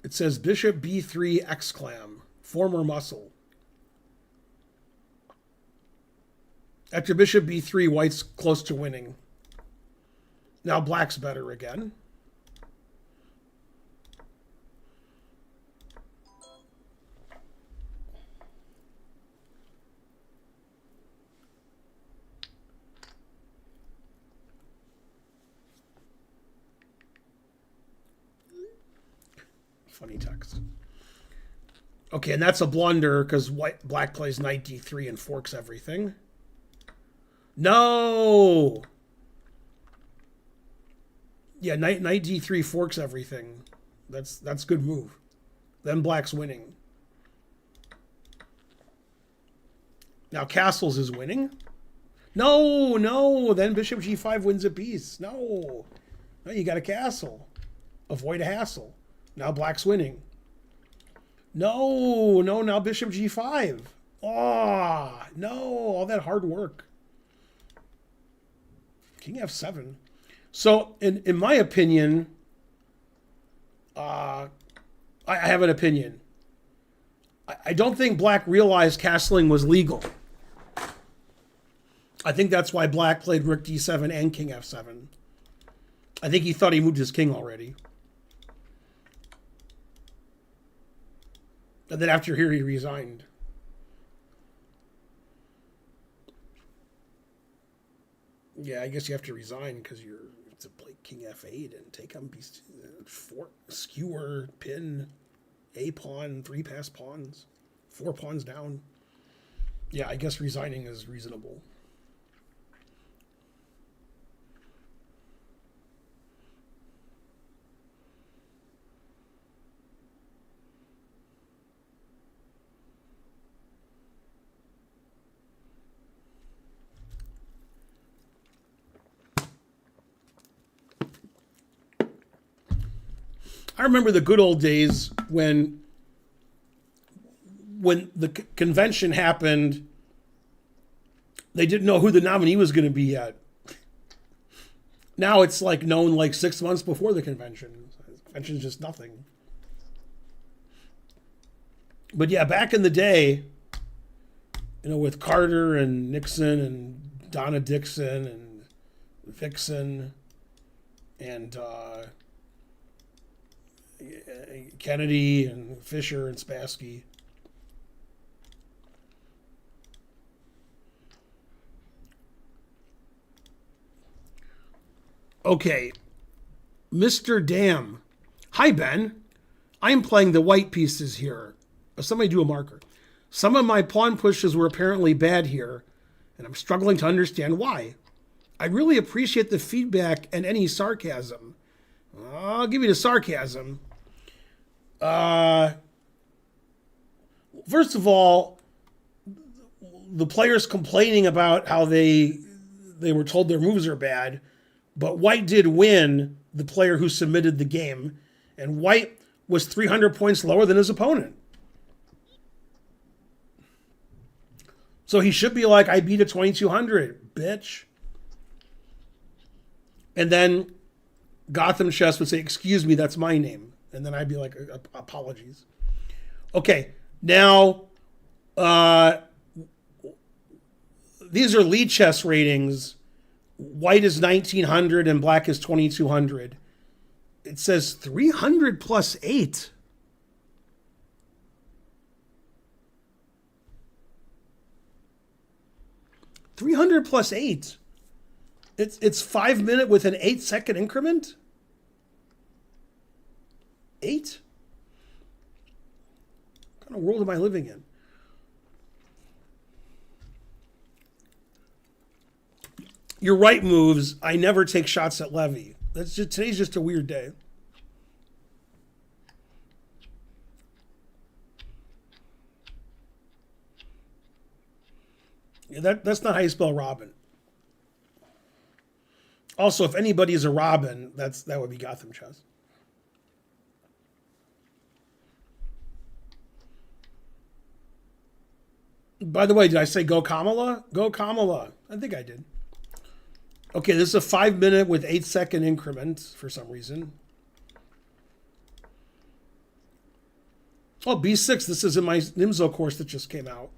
It says bishop b3 exclam. Former muscle. After bishop b3, white's close to winning. Now black's better again. Funny text. Okay, and that's a blunder because black plays knight d3 and forks everything. No! Yeah, knight d3 forks everything. That's good move. Then black's winning. Now castles is winning. No. Then bishop g5 wins a piece. No, you got a castle. Avoid a hassle. Now black's winning. No. Now bishop g5. Oh, no. All that hard work. King f7. So, in my opinion, I have an opinion. I don't think black realized castling was legal. I think that's why black played rook d7 and king f7. I think he thought he moved his king already. And then after here, he resigned. Yeah, I guess you have to resign because you're to play king f8 and take on b4, skewer, pin. A pawn, 3 passed pawns, 4 pawns down. Yeah, I guess resigning is reasonable. I remember the good old days when the convention happened, they didn't know who the nominee was going to be yet. Now it's like known like 6 months before the convention. The convention's just nothing. But yeah, back in the day, with Carter and Nixon and Donna Dixon and Vixen and Kennedy and Fisher and Spassky. Okay, Mr. Dam. Hi, Ben. I am playing the white pieces here. Somebody do a marker. Some of my pawn pushes were apparently bad here, and I'm struggling to understand why. I really appreciate the feedback and any sarcasm. I'll give you the sarcasm. First of all, the players complaining about how they were told their moves are bad, but White did win, the player who submitted the game, and White was 300 points lower than his opponent. So he should be like, I beat a 2200, bitch. And then Gotham Chess would say, excuse me, that's my name. And then I'd be like, apologies. Okay, now, these are lead chess ratings. White is 1900 and black is 2200. It says 300 plus 8. $300 plus 8. It's 5 minute with an 8-second increment? 8? What kind of world am I living in? Your right moves, I never take shots at Levy. Today's just a weird day. Yeah, that's not how you spell Robin. Also, if anybody is a Robin, that would be Gotham Chess. By the way, did I say go Kamala? Go Kamala. I think I did. Okay, this is a 5 minute with 8-second increments for some reason. Oh, B6. This is in my NIMSO course that just came out.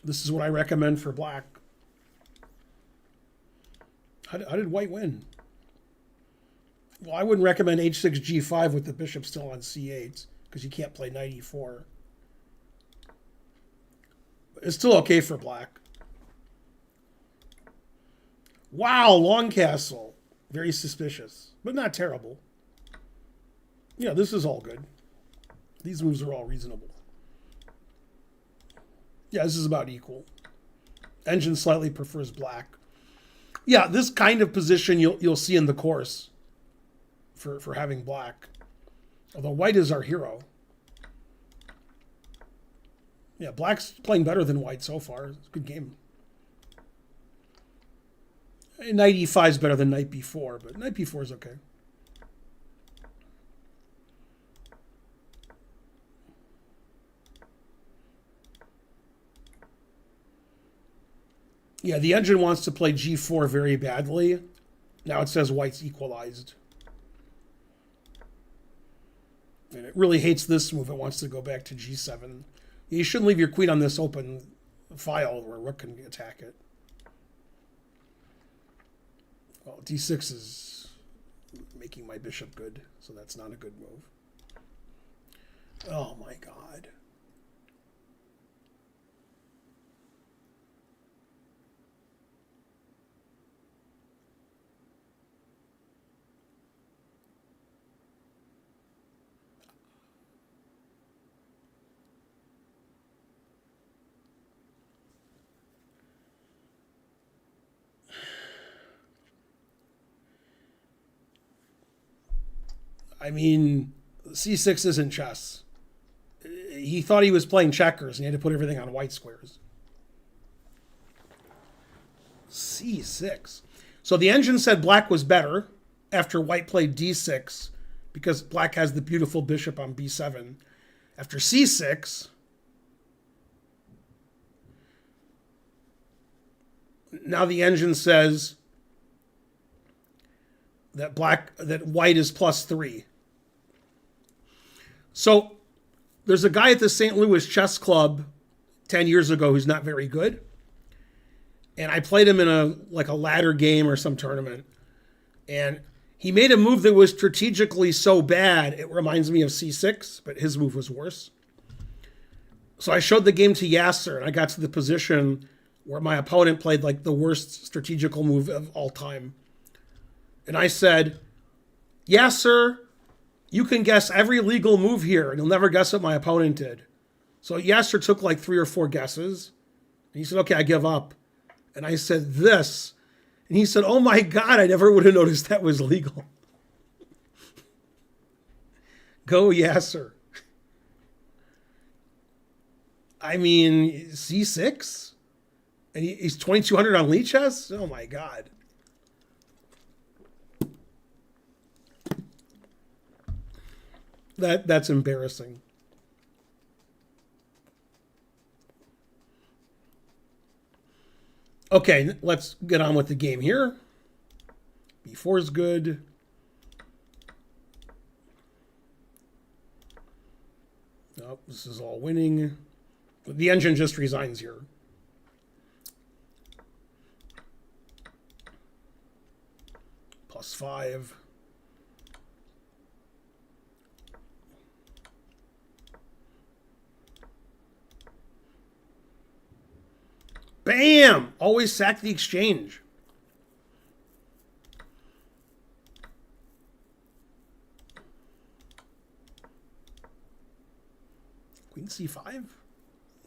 This is what I recommend for black. How did white win? Well, I wouldn't recommend H6, G5 with the bishop still on C8 because you can't play knight E4. It's still okay for black. Wow, long castle. Very suspicious, but not terrible. Yeah, this is all good. These moves are all reasonable. Yeah, this is about equal. Engine slightly prefers black. Yeah, this kind of position you'll see in the course for having black. Although white is our hero. Yeah, black's playing better than white so far. It's a good game. Knight E5 is better than knight B4, but knight B4 is okay. Yeah, the engine wants to play G4 very badly. Now it says white's equalized. And it really hates this move. It wants to go back to G7. You shouldn't leave your queen on this open file where rook can attack it. Well, D6 is making my bishop good, so that's not a good move. Oh my god. I mean, c6 isn't chess. He thought he was playing checkers and he had to put everything on white squares. c6. So the engine said black was better after white played d6 because black has the beautiful bishop on b7. After c6, now the engine says that white is +3. So there's a guy at the St. Louis Chess Club 10 years ago who's not very good. And I played him in a ladder game or some tournament. And he made a move that was strategically so bad, it reminds me of c6, but his move was worse. So I showed the game to Yasser, and I got to the position where my opponent played like the worst strategical move of all time. And I said, Yasser, you can guess every legal move here, and you'll never guess what my opponent did. So Yasser took like 3 or 4 guesses. And he said, okay, I give up. And I said, this. And he said, oh my God, I never would have noticed that was legal. Go Yasser. I mean, c6? And he's 2,200 on Lee chess? Oh my God. That's embarrassing. Okay, let's get on with the game here. B4 is good. Oh, this is all winning. The engine just resigns here. +5. Bam! Always sack the exchange. Queen c5?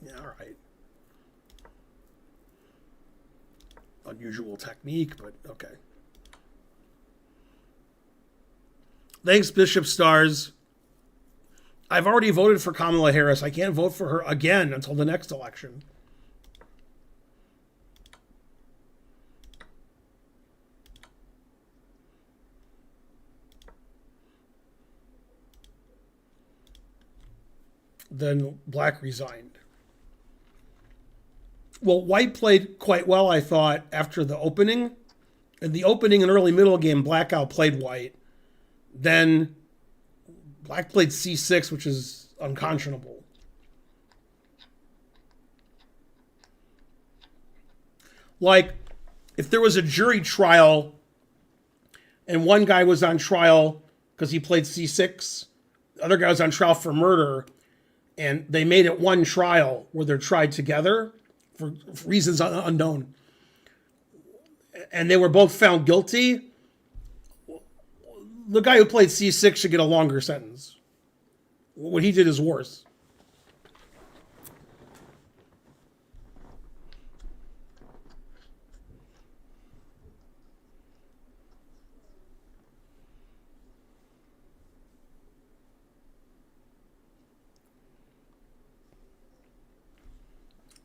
Yeah, all right. Unusual technique, but okay. Thanks, Bishop Stars. I've already voted for Kamala Harris. I can't vote for her again until the next election. Then black resigned. Well, white played quite well, I thought, after the opening. In the opening and early middle game, black outplayed white. Then black played c6, which is unconscionable. Like, if there was a jury trial and one guy was on trial because he played c6, the other guy was on trial for murder, and they made it one trial where they're tried together for reasons unknown, and they were both found guilty, the guy who played c6 should get a longer sentence. What he did is worse.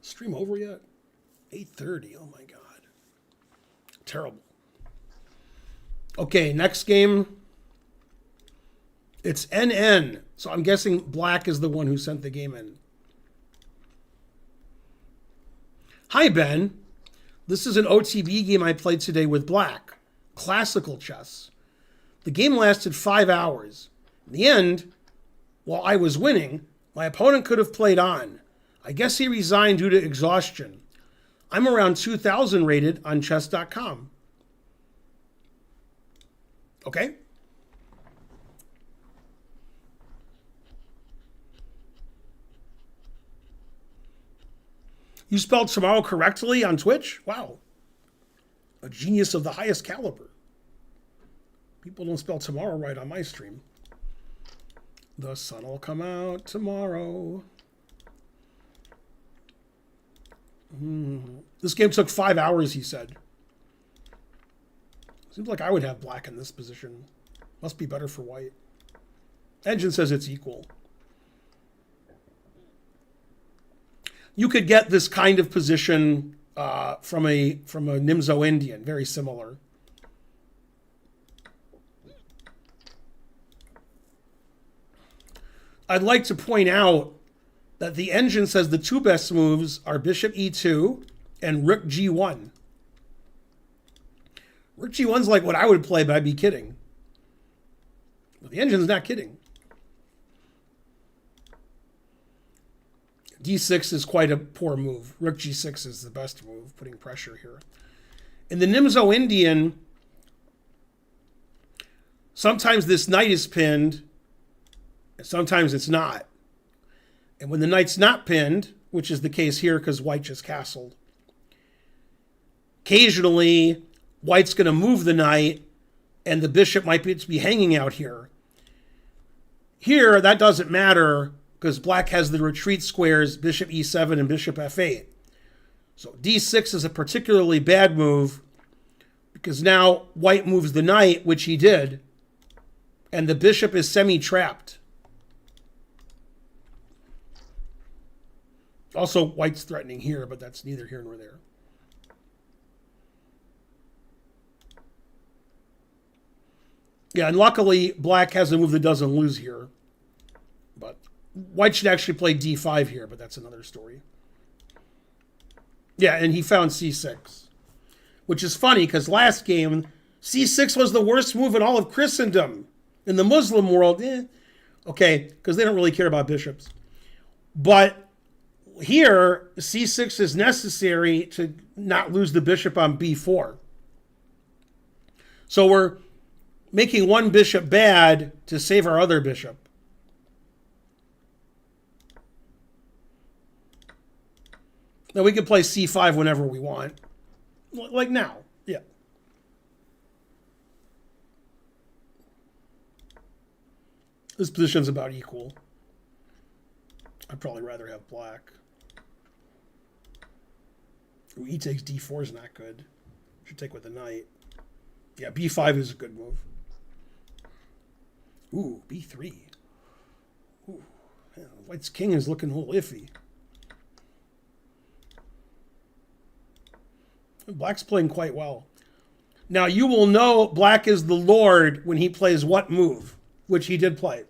Stream over yet? 8:30. Oh my God. Terrible. Okay, next game. It's NN. So I'm guessing black is the one who sent the game in. Hi, Ben. This is an OTB game I played today with black. Classical chess. The game lasted 5 hours. In the end, while I was winning, my opponent could have played on. I guess he resigned due to exhaustion. I'm around 2,000 rated on chess.com. Okay. You spelled tomorrow correctly on Twitch? Wow. A genius of the highest caliber. People don't spell tomorrow right on my stream. The sun will come out tomorrow. This game took 5 hours, he said. Seems like I would have black in this position. Must be better for white. Engine says it's equal. You could get this kind of position from a Nimzo Indian, very similar. I'd like to point out that the engine says the two best moves are Bishop E2 and Rook G1. Rook G1's like what I would play, but I'd be kidding. But the engine's not kidding. D6 is quite a poor move. Rook G6 is the best move, putting pressure here. In the Nimzo Indian, sometimes this knight is pinned, and sometimes it's not. And when the knight's not pinned, which is the case here because white just castled, occasionally white's going to move the knight, and the bishop might be hanging out here. Here, that doesn't matter because black has the retreat squares, bishop e7 and bishop f8. So d6 is a particularly bad move because now white moves the knight, which he did, and the bishop is semi-trapped. Also, white's threatening here, but that's neither here nor there. Yeah, and luckily, black has a move that doesn't lose here. But white should actually play d5 here, but that's another story. Yeah, and he found c6, which is funny because last game, c6 was the worst move in all of Christendom. In the Muslim world, okay, because they don't really care about bishops. But here, c6 is necessary to not lose the bishop on b4. So we're making one bishop bad to save our other bishop. Now we can play c5 whenever we want. Like now, yeah. This position's about equal. I'd probably rather have black. Ooh, e takes d4 is not good. Should take with the knight. Yeah, b5 is a good move. Ooh, b3. Ooh, yeah, white's king is looking a little iffy. Black's playing quite well. Now, you will know black is the Lord when he plays what move, which he did play.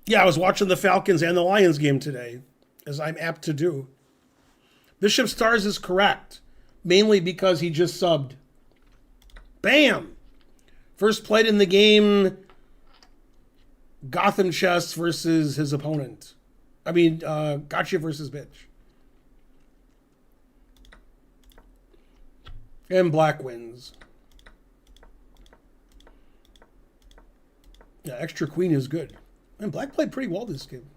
Yeah, I was watching the Falcons and the Lions game today, as I'm apt to do. Bishop Stars is correct, mainly because he just subbed. Bam! First played in the game, Gotham chess versus his opponent. I mean, gotcha versus bitch. And black wins. Yeah, extra queen is good. And black played pretty well this game.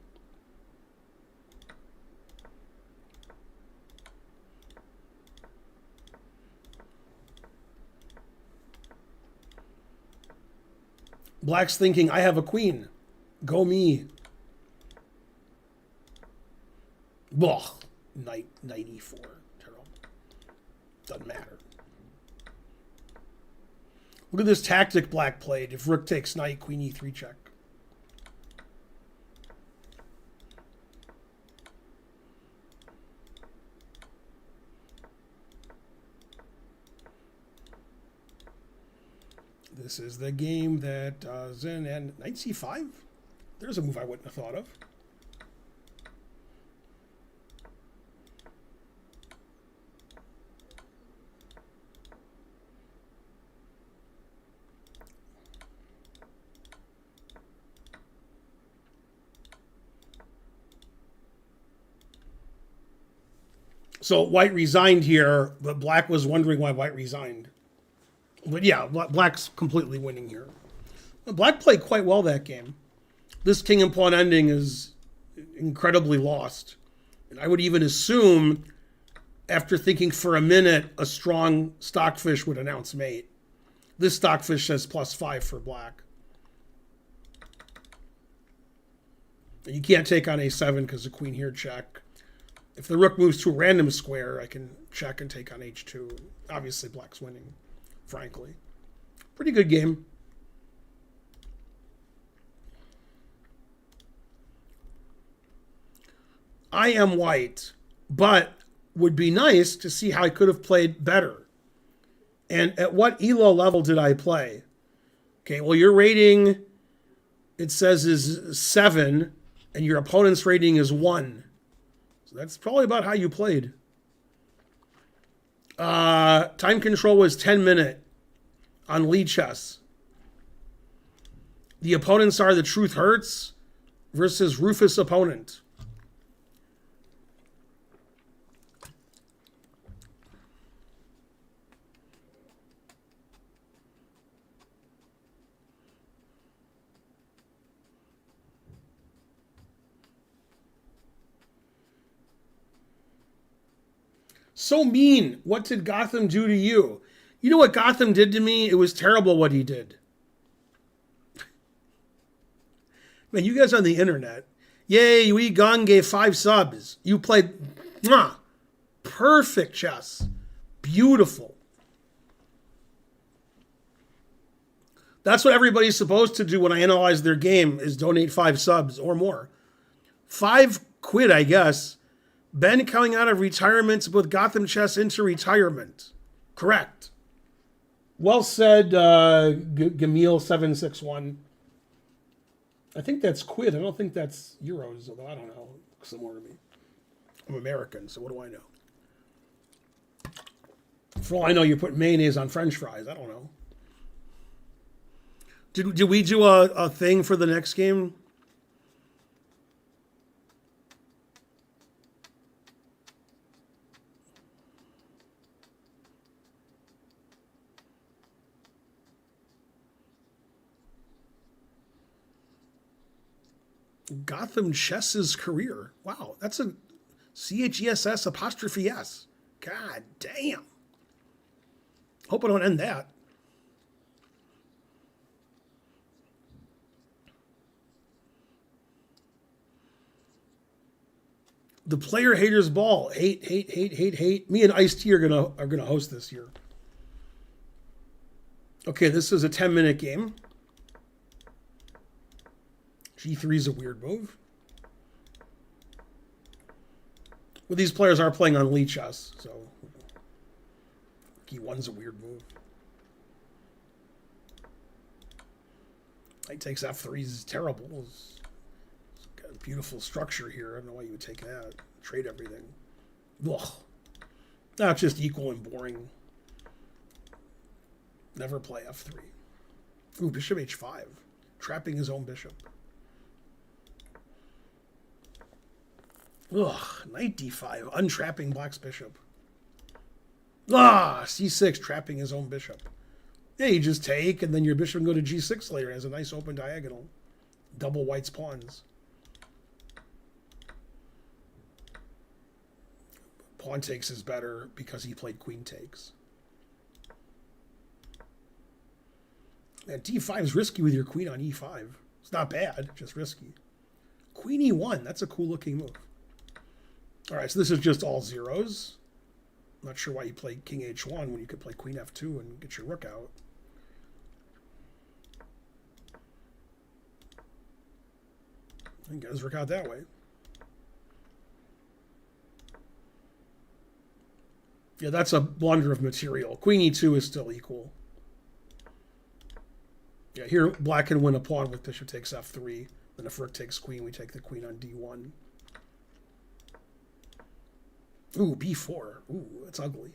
Black's thinking, I have a queen. Go me. Blah. Knight e4. Terrible. Doesn't matter. Look at this tactic black played. If rook takes knight, queen e3 check. This is the game that Zen and knight c5. There's a move I wouldn't have thought of. So white resigned here, but black was wondering why white resigned. But yeah, black's completely winning here. Black played quite well that game. This king and pawn ending is incredibly lost. And I would even assume, after thinking for a minute, a strong stockfish would announce mate. This stockfish says +5 for black. And you can't take on a7 because the queen here check. If the rook moves to a random square, I can check and take on h2. Obviously, black's winning, frankly. Pretty good game. I am white, but would be nice to see how I could have played better. And at what ELO level did I play? Okay, well, your rating, it says, is 7, and your opponent's rating is 1. So that's probably about how you played. Time control was 10-minute on lead chess. The opponents are The Truth Hurts versus Rufus Opponent. So mean. What did Gotham do to you? You know what Gotham did to me? It was terrible what he did. Man, you guys on the internet. Yay, Yui Gong gave 5 subs. You played perfect chess. Beautiful. That's what everybody's supposed to do when I analyze their game, is donate 5 subs or more. 5 quid, I guess. Ben coming out of retirement with Gotham Chess into retirement. Correct. Well said, Gamil761. I think that's quid. I don't think that's euros, although I don't know. Looks similar to me. I'm American, so what do I know? For all I know, you put mayonnaise on French fries. I don't know. Did we do a thing for the next game? Gotham Chess's career. Wow, that's a CHESS apostrophe S. God damn. Hope I don't end that. The Player Haters Ball. Hate. Me and Ice-T are gonna host this year. Okay, this is a 10-minute game. G3 is a weird move. Well, these players are playing on lead chess, so E1's a weird move. Knight takes F3 is terrible. It's got a beautiful structure here. I don't know why you would take that. Trade everything. Ugh. Not just equal and boring. Never play F3. Ooh, bishop H5. Trapping his own bishop. Ugh, knight D5, untrapping black's bishop. C6, trapping his own bishop. Yeah, you just take, and then your bishop can go to G6 later. It has a nice open diagonal. Double white's pawns. Pawn takes is better because he played queen takes. And D5 is risky with your queen on E5. It's not bad, just risky. Queen E1, that's a cool looking move. All right, so this is just all zeros. I'm not sure why you played king h1 when you could play queen f2 and get your rook out. And get his rook out that way. Yeah, that's a blunder of material. Queen e2 is still equal. Yeah, here black can win a pawn with bishop takes f3. Then if rook takes queen, we take the queen on d1. Ooh, b4. Ooh, that's ugly.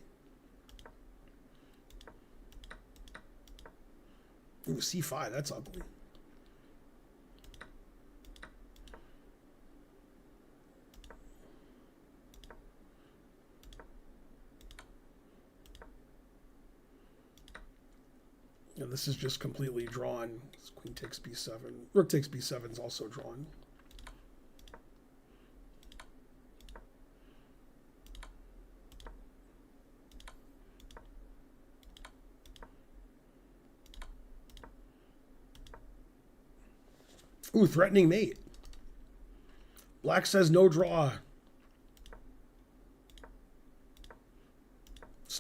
Ooh, c5. That's ugly. Yeah, this is just completely drawn. Queen takes b7. Rook takes b7 is also drawn. Ooh, threatening mate. Black says no draw.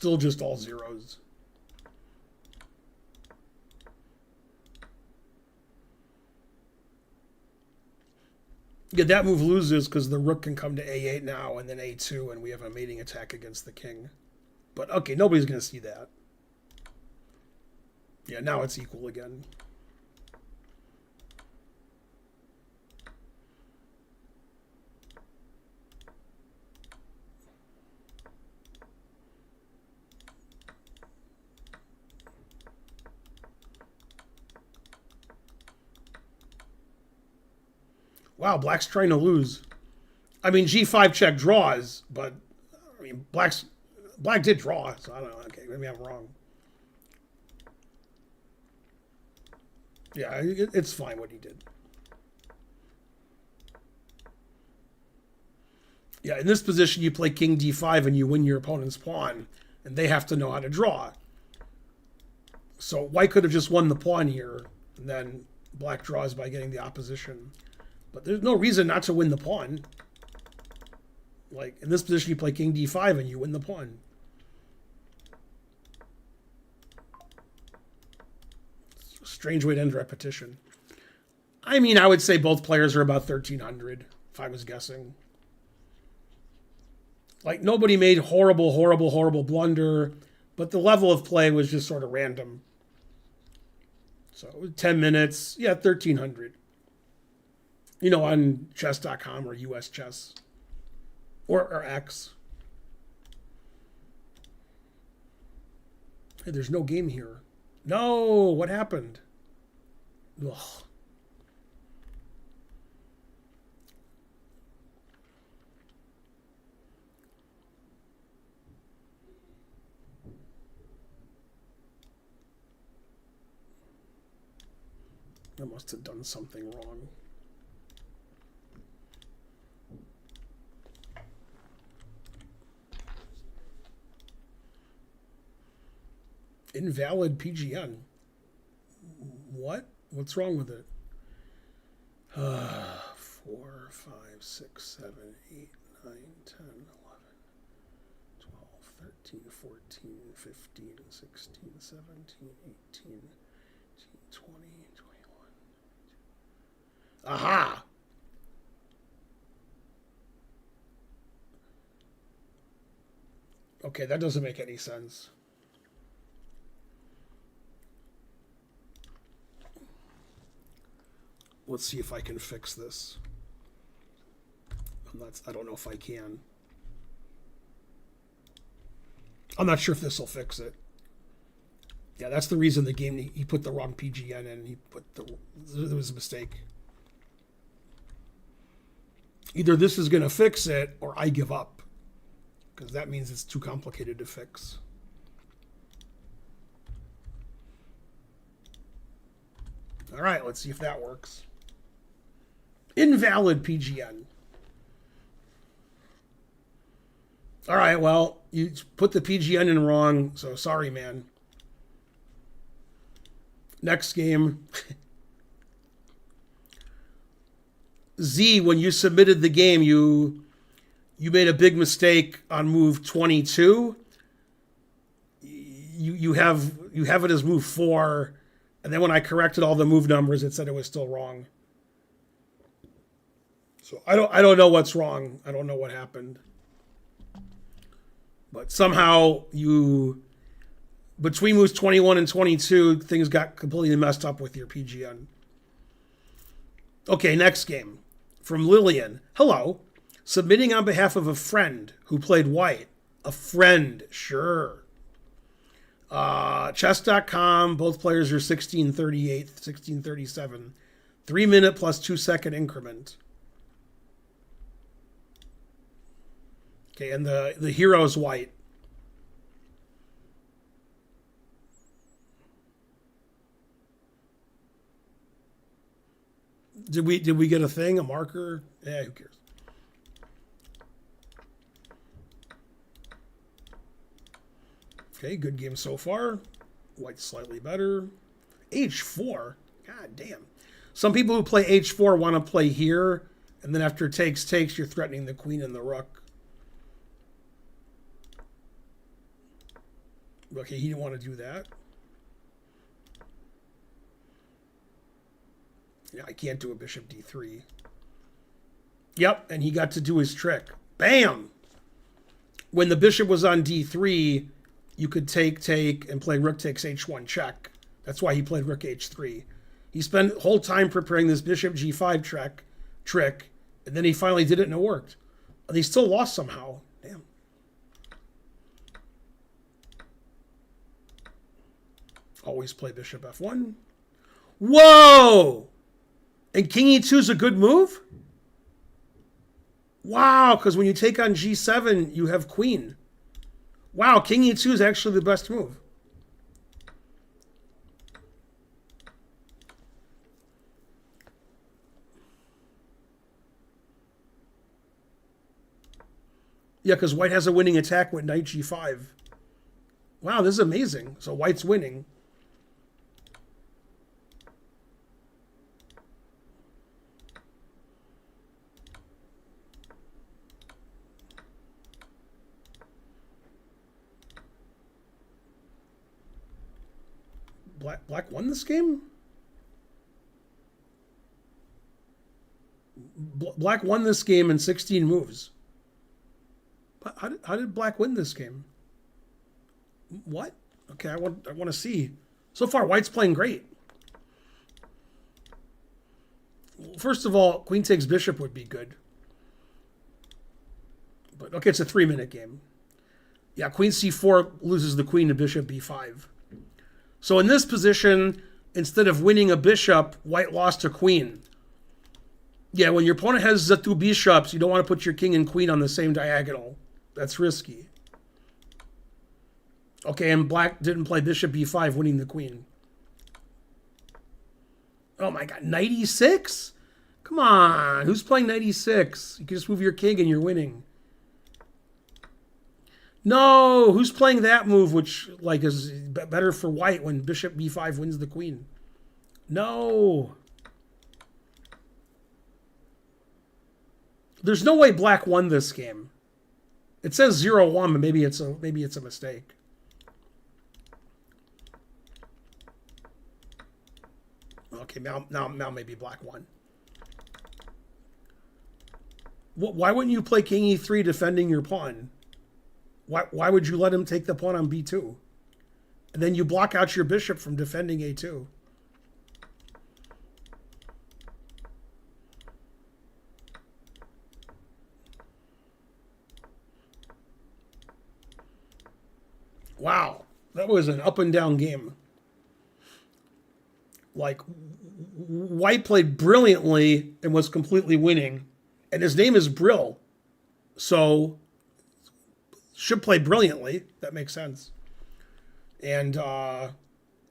Still just all zeros. Yeah, that move loses because the rook can come to a8 now and then a2, and we have a mating attack against the king. But okay, nobody's going to see that. Yeah, now it's equal again. Wow, black's trying to lose. I mean, g5 check draws, but I mean, black did draw, so I don't know. Okay, maybe I'm wrong. Yeah, it's fine what he did. Yeah, in this position, you play king d5 and you win your opponent's pawn, and they have to know how to draw. So white could have just won the pawn here, and then black draws by getting the opposition. But there's no reason not to win the pawn. Like, in this position, you play king d5 and you win the pawn. Strange way to end repetition. I mean, I would say both players are about 1,300, if I was guessing. Like, nobody made horrible blunder, but the level of play was just sort of random. So, 10 minutes, yeah, 1,300. You know, on chess.com or US Chess. Or X. Hey, there's no game here. No, what happened? Ugh. I must have done something wrong. Invalid PGN. What? What's wrong with it? 4, 5, 6, 7, 8, 9, 10, 11, 12, 13, 14, 15, 16, 17, 18, 20, 21. Aha! Okay, that doesn't make any sense. Let's see if I can fix this. I don't know if I can. I'm not sure if this will fix it. Yeah, that's the reason the game, he put the wrong PGN in. There was a mistake. Either this is going to fix it or I give up. Because that means it's too complicated to fix. All right, let's see if that works. Invalid PGN. All right, well, you put the PGN in wrong, so sorry, man. Next game. Z, when you submitted the game, you made a big mistake on move 22. You have it as move 4, and then when I corrected all the move numbers, it said it was still wrong. So I don't know what's wrong. I don't know what happened. But somehow between moves 21 and 22, things got completely messed up with your PGN. Okay, next game. From Lillian. Hello. Submitting on behalf of a friend who played white. A friend, sure. Chess.com, both players are 1638, 1637. 3 minute plus 2 second increment. Okay, and the hero is white. Did we get a thing, a marker? Yeah, who cares? Okay, good game so far. White's slightly better. H4? God damn. Some people who play H4 want to play here, and then after takes, you're threatening the queen and the rook. Okay, he didn't want to do that. Yeah, I can't do a bishop d3. Yep, and he got to do his trick. Bam! When the bishop was on d3, you could take, and play rook takes h1 check. That's why he played rook h3. He spent the whole time preparing this bishop g5 trick, and then he finally did it and it worked. And he still lost somehow. Damn. Always play bishop f1. Whoa! And king e2 is a good move? Wow, because when you take on g7, you have queen. Wow, king e2 is actually the best move. Yeah, because white has a winning attack with knight g5. Wow, this is amazing. So white's winning. Black won this game? Black won this game in 16 moves. How did Black win this game? What? Okay, I want to see. So far, white's playing great. First of all, queen takes bishop would be good. But okay, it's a 3-minute game. Yeah, queen c4 loses the queen to bishop b5. So in this position, instead of winning a bishop, white lost a queen. Yeah, when your opponent has the 2 bishops, you don't want to put your king and queen on the same diagonal. That's risky. Okay, and black didn't play bishop b5, winning the queen. Oh my god, knight e6? Come on, who's playing knight e6? You can just move your king and you're winning. No, who's playing that move, which like is better for white when bishop b5 wins the queen? No. There's no way black won this game. It says 0-1, but maybe it's a mistake. Okay, now maybe black won. Why wouldn't you play king e3 defending your pawn? Why would you let him take the pawn on b2? And then you block out your bishop from defending a2. Wow, that was an up and down game. Like, white played brilliantly and was completely winning. And his name is Brill. So, should play brilliantly. That makes sense. And yeah,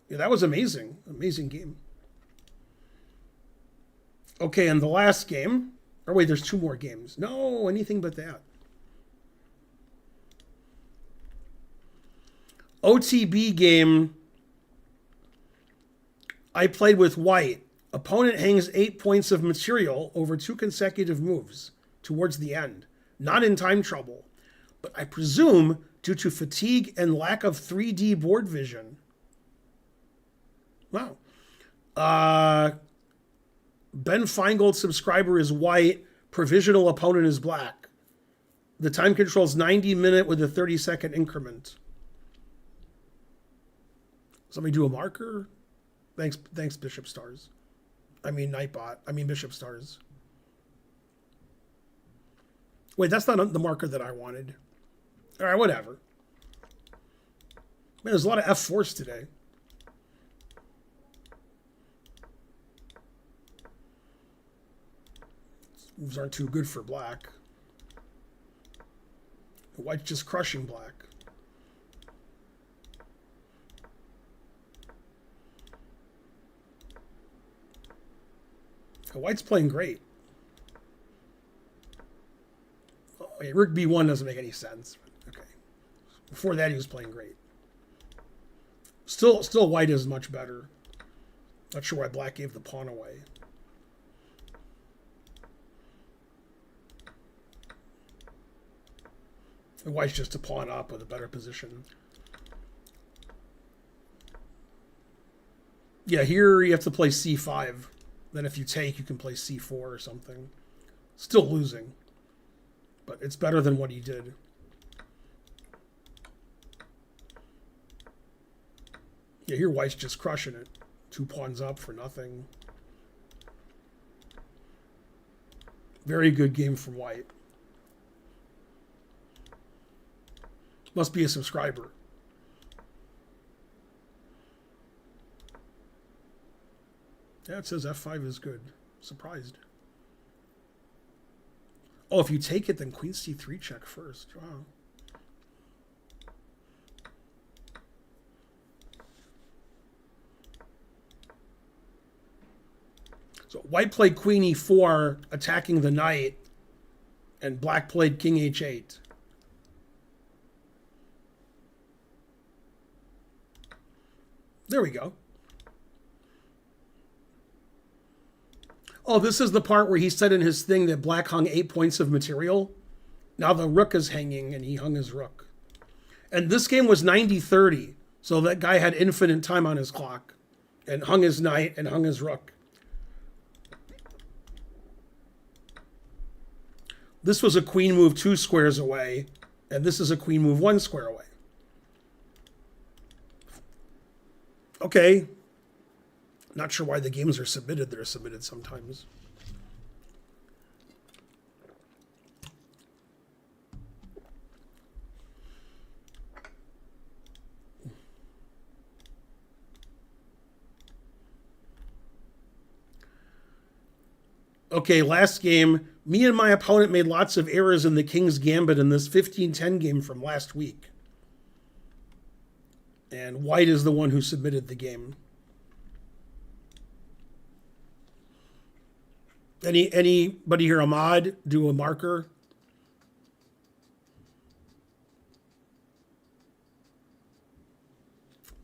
that was amazing. Amazing game. Okay, and the last game. Or wait, there's 2 more games. No, anything but that. OTB game. I played with white. Opponent hangs 8 points of material over 2 consecutive moves towards the end. Not in time trouble, but I presume due to fatigue and lack of 3D board vision. Wow. Ben Feingold subscriber is white. Provisional opponent is black. The time control is 90-minute with a 30-second increment. Somebody do a marker? Thanks, Bishop Stars. I mean, Nightbot. I mean, Bishop Stars. Wait, that's not the marker that I wanted. All right, whatever. Man, there's a lot of F4s today. Moves aren't too good for black. White's just crushing black. White's playing great. Oh, wait, Rook B1 doesn't make any sense. Okay. Before that, he was playing great. Still, white is much better. Not sure why black gave the pawn away. And white's just a pawn up with a better position. Yeah, here you have to play c5. Then if you take, you can play c4 or something. Still losing. But it's better than what he did. Yeah, here white's just crushing it. 2 pawns up for nothing. Very good game from white. Must be a subscriber. Yeah, it says f5 is good. Surprised. Oh, if you take it, then queen c3 check first. Wow. So white played queen e4, attacking the knight, and black played king h8. There we go. Oh, this is the part where he said in his thing that black hung 8 points of material. Now the rook is hanging, and he hung his rook. And this game was 90-30, so that guy had infinite time on his clock, and hung his knight and hung his rook. This was a queen move 2 squares away, and this is a queen move 1 square away. Okay. Not sure why the games are submitted. They're submitted sometimes. Okay, last game. Me and my opponent made lots of errors in the King's Gambit in this 15-10 game from last week. And white is the one who submitted the game. Anybody here, Ahmad, do a marker?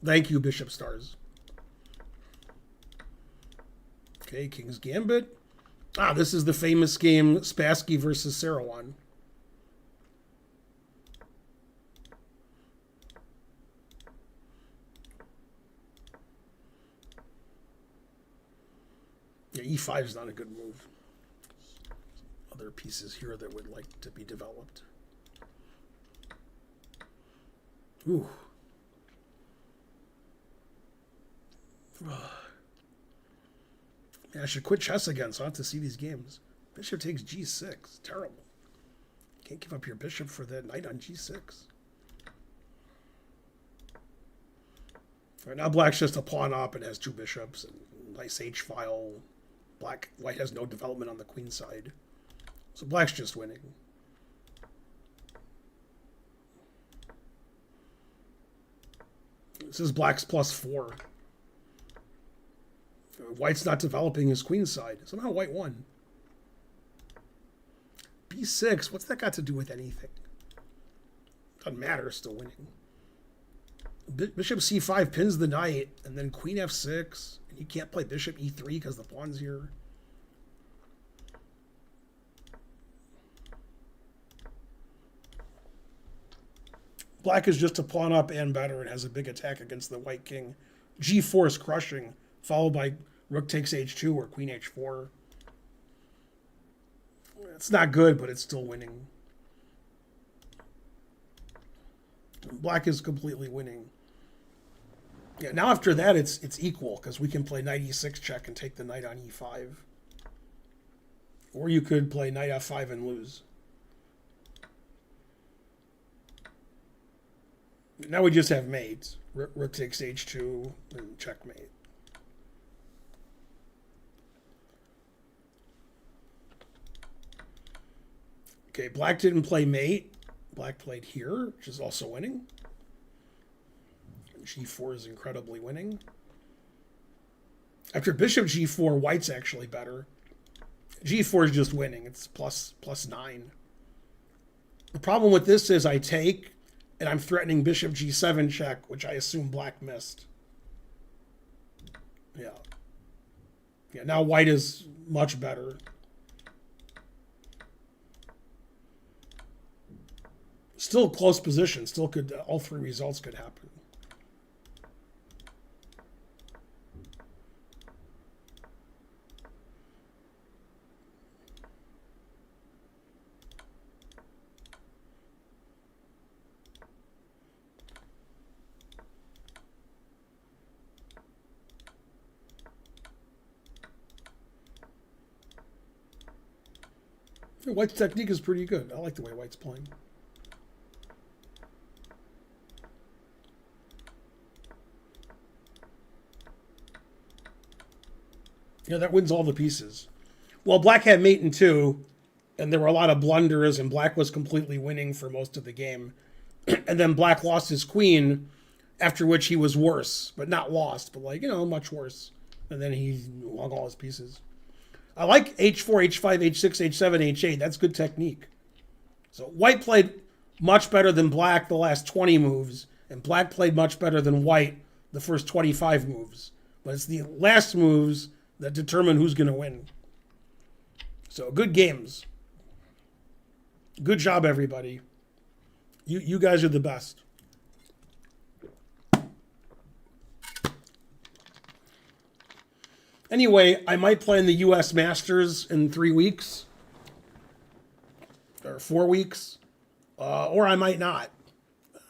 Thank you, Bishop Stars. Okay, King's Gambit. Ah, this is the famous game, Spassky versus Sarawan. Yeah, e5 is not a good move. Other pieces here that would like to be developed. Ooh. Yeah, I should quit chess again so I have to see these games. Bishop takes g6. Terrible. Can't give up your bishop for that knight on g6. All right, now black's just a pawn up and has 2 bishops. And nice h-file. White has no development on the queen side. So black's just winning. This is black's +4. White's not developing his queen side. Somehow white won. b6, what's that got to do with anything? Doesn't matter, still winning. Bishop c5 pins the knight, and then queen f6. And you can't play bishop e3 because the pawn's here. Black is just a pawn up and better. It has a big attack against the white king. g4 is crushing, followed by rook takes h2 or queen h4. It's not good, but it's still winning. Black is completely winning. Yeah, now after that, it's equal, because we can play knight e6 check and take the knight on e5. Or you could play knight f5 and lose. Now we just have mates. Rook takes h2 and checkmate. Okay, black didn't play mate. Black played here, which is also winning. And g4 is incredibly winning. After bishop g4, white's actually better. g4 is just winning. It's +9. The problem with this is I take, and I'm threatening bishop g7 check, which I assume black missed. Yeah. Yeah, now white is much better. Still close position. Still could, all 3 results could happen. White's technique is pretty good. I like the way White's playing. Yeah, that wins all the pieces. Well, Black had mate in 2, and there were a lot of blunders, and Black was completely winning for most of the game. And then Black lost his queen, after which he was worse, but not lost, but much worse. And then he won all his pieces. I like h4, h5, h6, h7, h8. That's good technique. So White played much better than Black the last 20 moves, and Black played much better than White the first 25 moves. But it's the last moves that determine who's going to win. So good games. Good job, everybody. You guys are the best. Anyway, I might play in the U.S. Masters in 3 weeks. Or 4 weeks. Or I might not.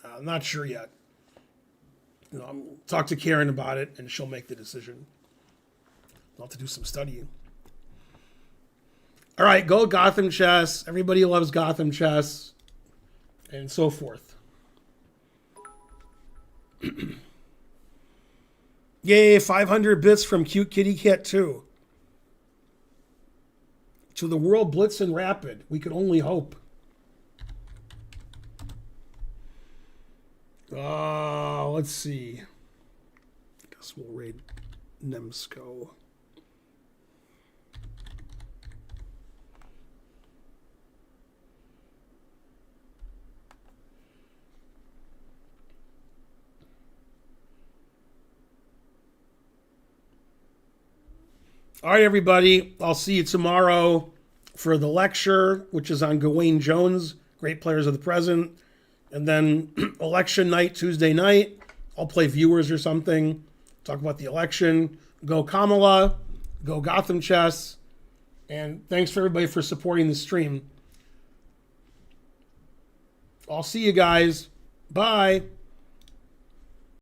I'm not sure yet. I'll talk to Karen about it, and she'll make the decision. I'll have to do some studying. All right, go Gotham chess. Everybody loves Gotham chess. And so forth. Yay, 500 bits from Cute Kitty Cat 2. To the world blitz and rapid. We could only hope. Let's see. Guess we'll raid Nemsko. All right, everybody. I'll see you tomorrow for the lecture, which is on Gawain Jones, great players of the present. And then election night, Tuesday night, I'll play viewers or something, talk about the election. Go Kamala, go Gotham chess. And thanks for everybody for supporting the stream. I'll see you guys. Bye.